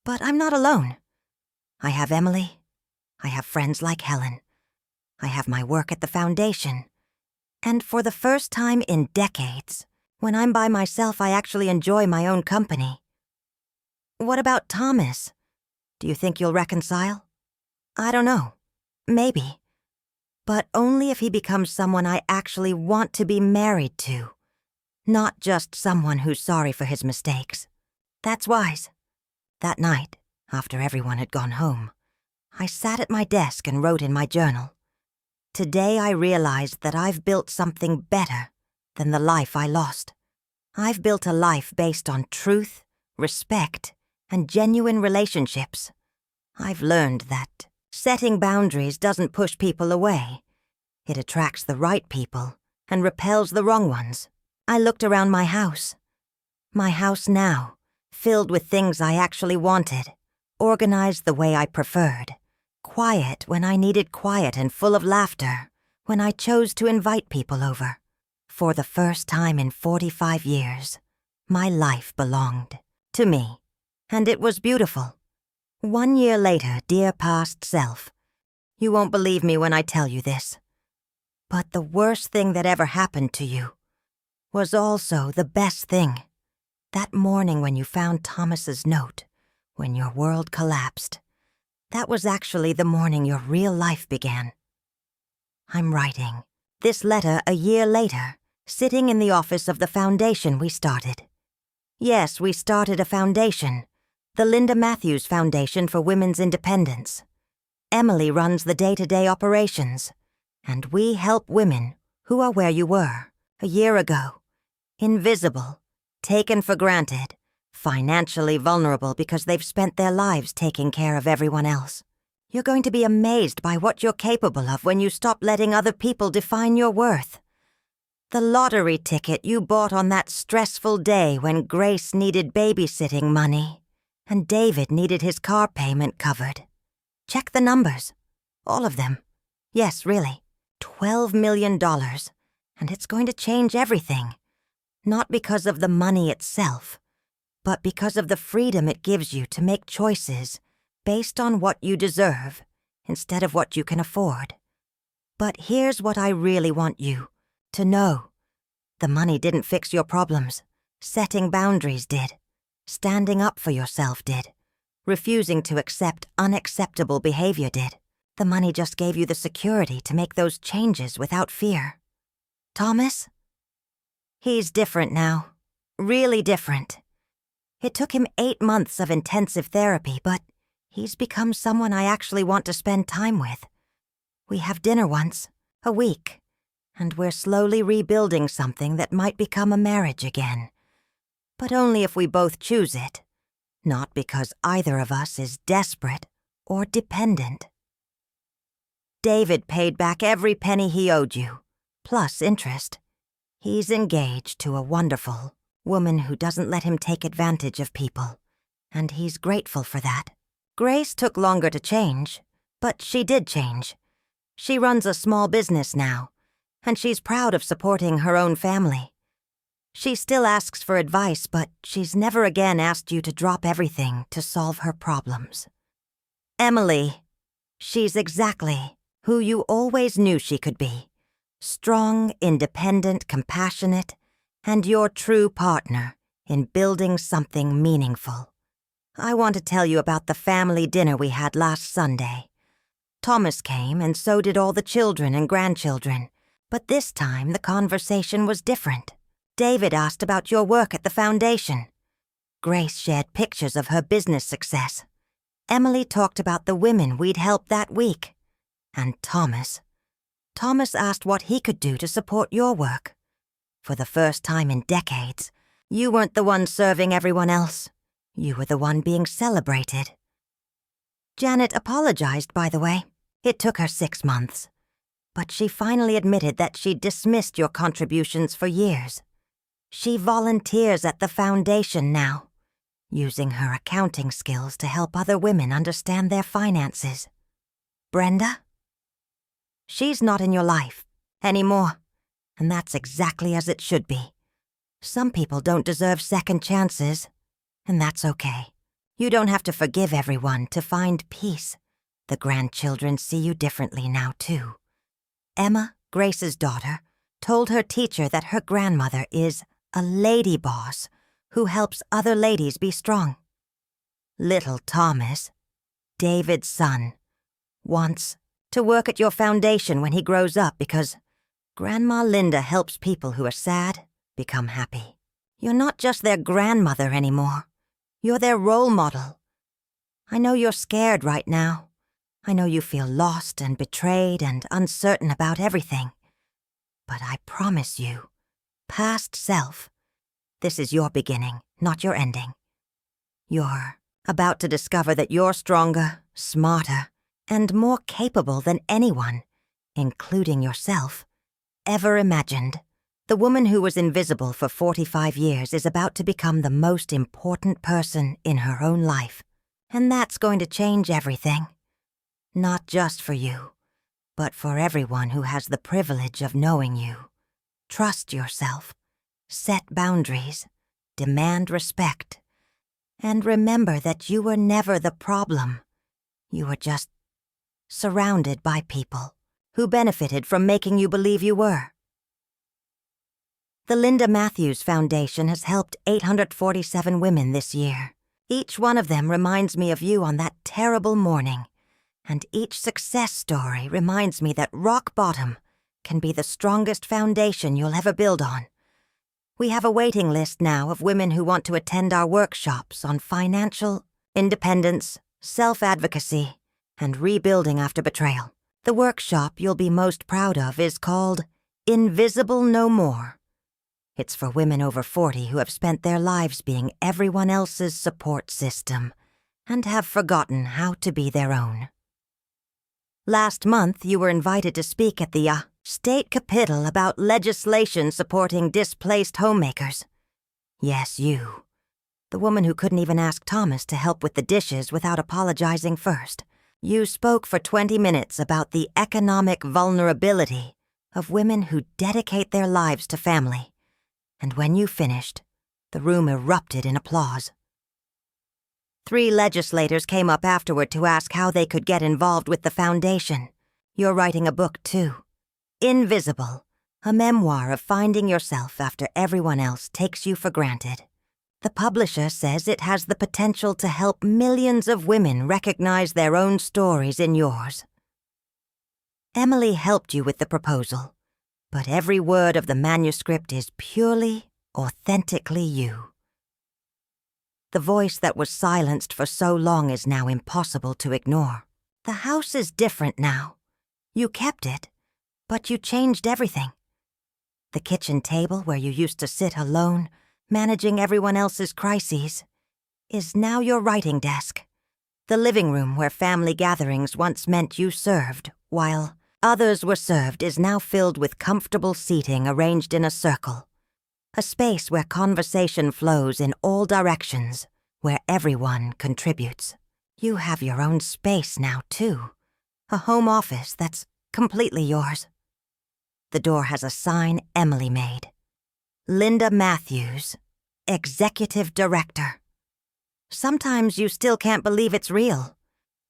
But I'm not alone. I have Emily. I have friends like Helen. I have my work at the foundation. And for the first time in decades, when I'm by myself, I actually enjoy my own company. What about Thomas? Do you think you'll reconcile? I don't know. Maybe. But only if he becomes someone I actually want to be married to. Not just someone who's sorry for his mistakes. That's wise. That night, after everyone had gone home, I sat at my desk and wrote in my journal. Today I realized that I've built something better than the life I lost. I've built a life based on truth, respect, and genuine relationships. I've learned that setting boundaries doesn't push people away. It attracts the right people and repels the wrong ones. I looked around my house. My house now, filled with things I actually wanted, organized the way I preferred, quiet when I needed quiet and full of laughter when I chose to invite people over, For the first time in 45 years, my life belonged to me, and it was beautiful. 1 year later, dear past self, you won't believe me when I tell you this, but the worst thing that ever happened to you was also the best thing. That morning when you found Thomas's note, when your world collapsed, that was actually the morning your real life began. I'm writing this letter a year later, sitting in the office of the foundation we started. Yes, we started a foundation, the Linda Matthews Foundation for Women's Independence. Emily runs the day-to-day operations, and we help women who are where you were a year ago. Invisible, taken for granted, financially vulnerable because they've spent their lives taking care of everyone else. You're going to be amazed by what you're capable of when you stop letting other people define your worth. The lottery ticket you bought on that stressful day when Grace needed babysitting money and David needed his car payment covered. Check the numbers. All of them. Yes, really. $12 million. And it's going to change everything. Not because of the money itself, but because of the freedom it gives you to make choices based on what you deserve instead of what you can afford. But here's what I really want you to know. The money didn't fix your problems. Setting boundaries did. Standing up for yourself did. Refusing to accept unacceptable behavior did. The money just gave you the security to make those changes without fear. Thomas? He's different now. Really different. It took him 8 months of intensive therapy, but he's become someone I actually want to spend time with. We have dinner once a week, and we're slowly rebuilding something that might become a marriage again. But only if we both choose it, not because either of us is desperate or dependent. David paid back every penny he owed you, plus interest. He's engaged to a wonderful woman who doesn't let him take advantage of people, and he's grateful for that. Grace took longer to change, but she did change. She runs a small business now, and she's proud of supporting her own family. She still asks for advice, but she's never again asked you to drop everything to solve her problems. Emily, she's exactly who you always knew she could be. Strong, independent, compassionate, and your true partner in building something meaningful. I want to tell you about the family dinner we had last Sunday. Thomas came, and so did all the children and grandchildren, but this time the conversation was different. David asked about your work at the foundation. Grace shared pictures of her business success. Emily talked about the women we'd helped that week. And Thomas asked what he could do to support your work. For the first time in decades, you weren't the one serving everyone else. You were the one being celebrated. Janet apologized, by the way. It took her 6 months. But she finally admitted that she'd dismissed your contributions for years. She volunteers at the foundation now, using her accounting skills to help other women understand their finances. Brenda? She's not in your life anymore, and that's exactly as it should be. Some people don't deserve second chances, and that's okay. You don't have to forgive everyone to find peace. The grandchildren see you differently now, too. Emma, Grace's daughter, told her teacher that her grandmother is a lady boss who helps other ladies be strong. Little Thomas, David's son, wants to work at your foundation when he grows up because Grandma Linda helps people who are sad become happy. You're not just their grandmother anymore. You're their role model. I know you're scared right now. I know you feel lost and betrayed and uncertain about everything. But I promise you, past self, this is your beginning, not your ending. You're about to discover that you're stronger, smarter, and more capable than anyone, including yourself, ever imagined. The woman who was invisible for 45 years is about to become the most important person in her own life, and that's going to change everything. Not just for you, but for everyone who has the privilege of knowing you. trust yourself, set boundaries, demand respect, and remember that you were never the problem. You were just surrounded by people who benefited from making you believe you were. The Linda Matthews Foundation has helped 847 women this year. Each one of them reminds me of you on that terrible morning, and each success story reminds me that rock bottom can be the strongest foundation you'll ever build on. We have a waiting list now of women who want to attend our workshops on financial independence, self-advocacy, and rebuilding after betrayal. The workshop you'll be most proud of is called Invisible No More. It's for women over 40 who have spent their lives being everyone else's support system and have forgotten how to be their own. Last month, you were invited to speak at the state capitol about legislation supporting displaced homemakers. Yes, you. The woman who couldn't even ask Thomas to help with the dishes without apologizing first. You spoke for 20 minutes about the economic vulnerability of women who dedicate their lives to family. And when you finished, the room erupted in applause. 3 legislators came up afterward to ask how they could get involved with the foundation. You're writing a book, too. Invisible, a memoir of finding yourself after everyone else takes you for granted. The publisher says it has the potential to help millions of women recognize their own stories in yours. Emily helped you with the proposal, but every word of the manuscript is purely, authentically you. The voice that was silenced for so long is now impossible to ignore. The house is different now. You kept it, but you changed everything. The kitchen table where you used to sit alone, managing everyone else's crises, is now your writing desk. The living room where family gatherings once meant you served, while others were served, is now filled with comfortable seating arranged in a circle. A space where conversation flows in all directions, where everyone contributes. You have your own space now, too. A home office that's completely yours. The door has a sign Emily made. Linda Matthews, Executive Director. Sometimes you still can't believe it's real.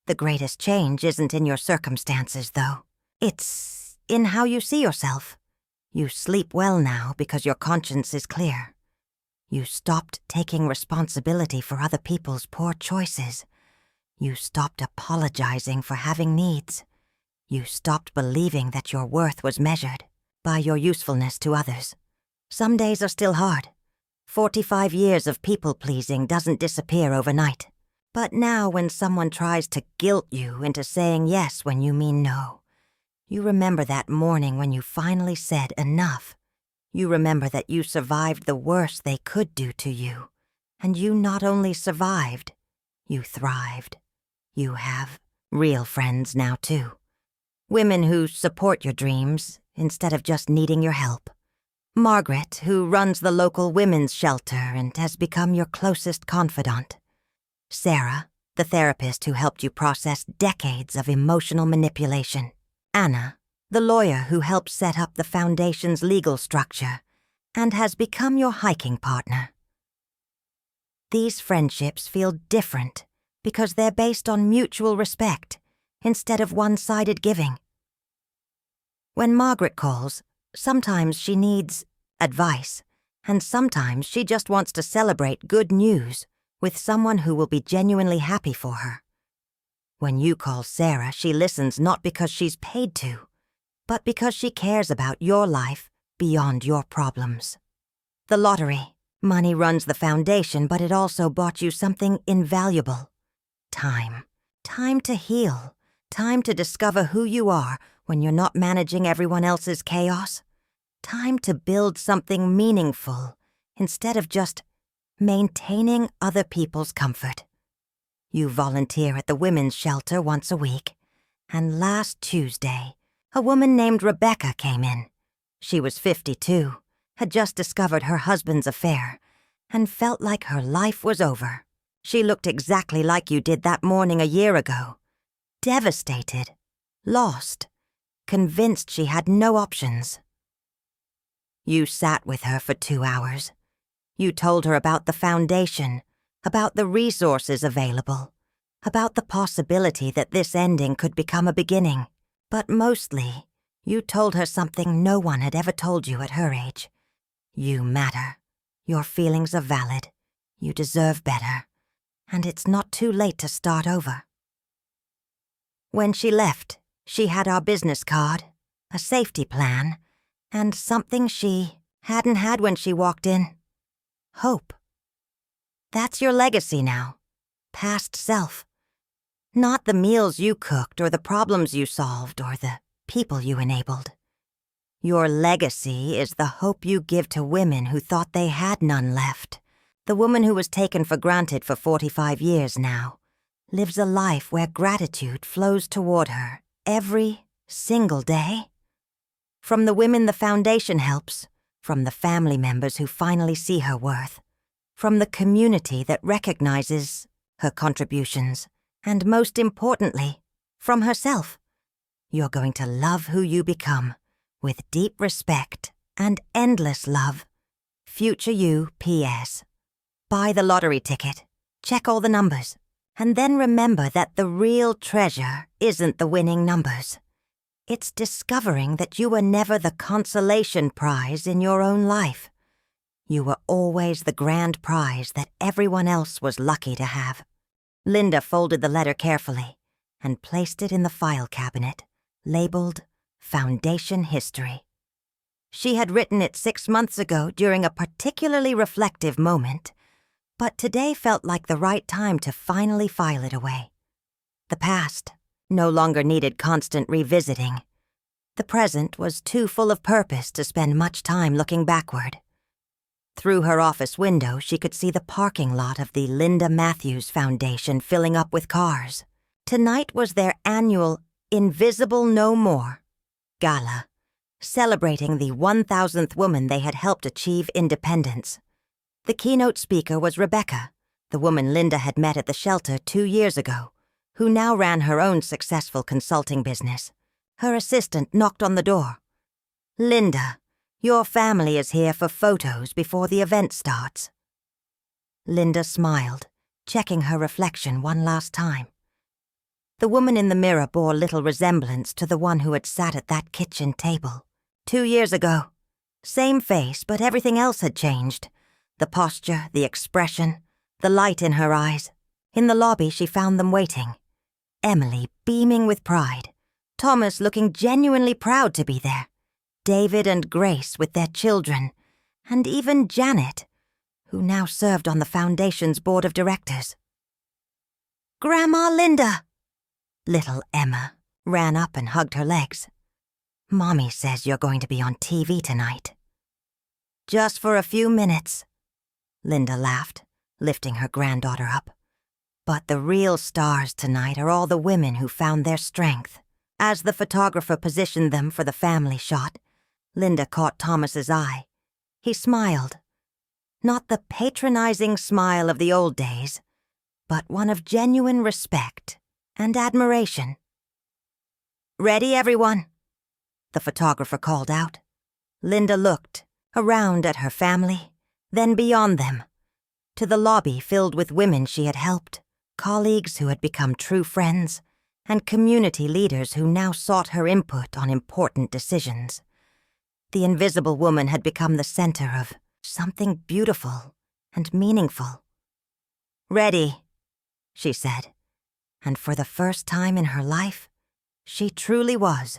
The greatest change isn't in your circumstances, though. It's in how you see yourself. You sleep well now because your conscience is clear. You stopped taking responsibility for other people's poor choices. You stopped apologizing for having needs. You stopped believing that your worth was measured by your usefulness to others. Some days are still hard. 45 years of people-pleasing doesn't disappear overnight. But now when someone tries to guilt you into saying yes when you mean no, you remember that morning when you finally said enough. You remember that you survived the worst they could do to you. And you not only survived, you thrived. You have real friends now, too. Women who support your dreams instead of just needing your help. Margaret, who runs the local women's shelter and has become your closest confidant. Sarah, the therapist who helped you process decades of emotional manipulation. Anna, the lawyer who helped set up the foundation's legal structure and has become your hiking partner. These friendships feel different because they're based on mutual respect instead of one-sided giving. When Margaret calls, sometimes she needs advice, and sometimes she just wants to celebrate good news with someone who will be genuinely happy for her. When you call Sarah, she listens not because she's paid to, but because she cares about your life beyond your problems. The lottery. Money runs the foundation, but it also bought you something invaluable. Time. Time to heal. Time to discover who you are when you're not managing everyone else's chaos. Time to build something meaningful instead of just maintaining other people's comfort. You volunteer at the women's shelter once a week, and last Tuesday, a woman named Rebecca came in. She was 52, had just discovered her husband's affair, and felt like her life was over. She looked exactly like you did that morning a year ago. Devastated, lost, convinced she had no options. You sat with her for 2 hours. You told her about the foundation, about the resources available, about the possibility that this ending could become a beginning. But mostly, you told her something no one had ever told you at her age. You matter. Your feelings are valid. You deserve better. And it's not too late to start over. When she left, she had our business card, a safety plan, and something she hadn't had when she walked in. Hope. That's your legacy now. Past self. Not the meals you cooked or the problems you solved or the people you enabled. Your legacy is the hope you give to women who thought they had none left. The woman who was taken for granted for 45 years now lives a life where gratitude flows toward her every single day. From the women the foundation helps, from the family members who finally see her worth, from the community that recognizes her contributions, and most importantly, from herself. You're going to love who you become, with deep respect and endless love. Future you, P.S. Buy the lottery ticket, check all the numbers, and then remember that the real treasure isn't the winning numbers. It's discovering that you were never the consolation prize in your own life. You were always the grand prize that everyone else was lucky to have. Linda folded the letter carefully and placed it in the file cabinet, labeled Foundation History. She had written it 6 months ago during a particularly reflective moment, but today felt like the right time to finally file it away. The past no longer needed constant revisiting. The present was too full of purpose to spend much time looking backward. Through her office window, she could see the parking lot of the Linda Matthews Foundation filling up with cars. Tonight was their annual Invisible No More gala, celebrating the 1,000th woman they had helped achieve independence. The keynote speaker was Rebecca, the woman Linda had met at the shelter 2 years ago, who now ran her own successful consulting business. Her assistant knocked on the door. "Linda, your family is here for photos before the event starts." Linda smiled, checking her reflection one last time. The woman in the mirror bore little resemblance to the one who had sat at that kitchen table 2 years ago. Same face, but everything else had changed. The posture, the expression, the light in her eyes. In the lobby, she found them waiting. Emily beaming with pride. Thomas looking genuinely proud to be there. David and Grace with their children. And even Janet, who now served on the Foundation's board of directors. "Grandma Linda!" Little Emma ran up and hugged her legs. "Mommy says you're going to be on TV tonight." "Just for a few minutes," Linda laughed, lifting her granddaughter up. "But the real stars tonight are all the women who found their strength." As the photographer positioned them for the family shot, Linda caught Thomas's eye. He smiled. Not the patronizing smile of the old days, but one of genuine respect and admiration. "Ready, everyone?" the photographer called out. Linda looked around at her family, then beyond them, to the lobby filled with women she had helped, colleagues who had become true friends, and community leaders who now sought her input on important decisions. The invisible woman had become the center of something beautiful and meaningful. "Ready," she said, and for the first time in her life, she truly was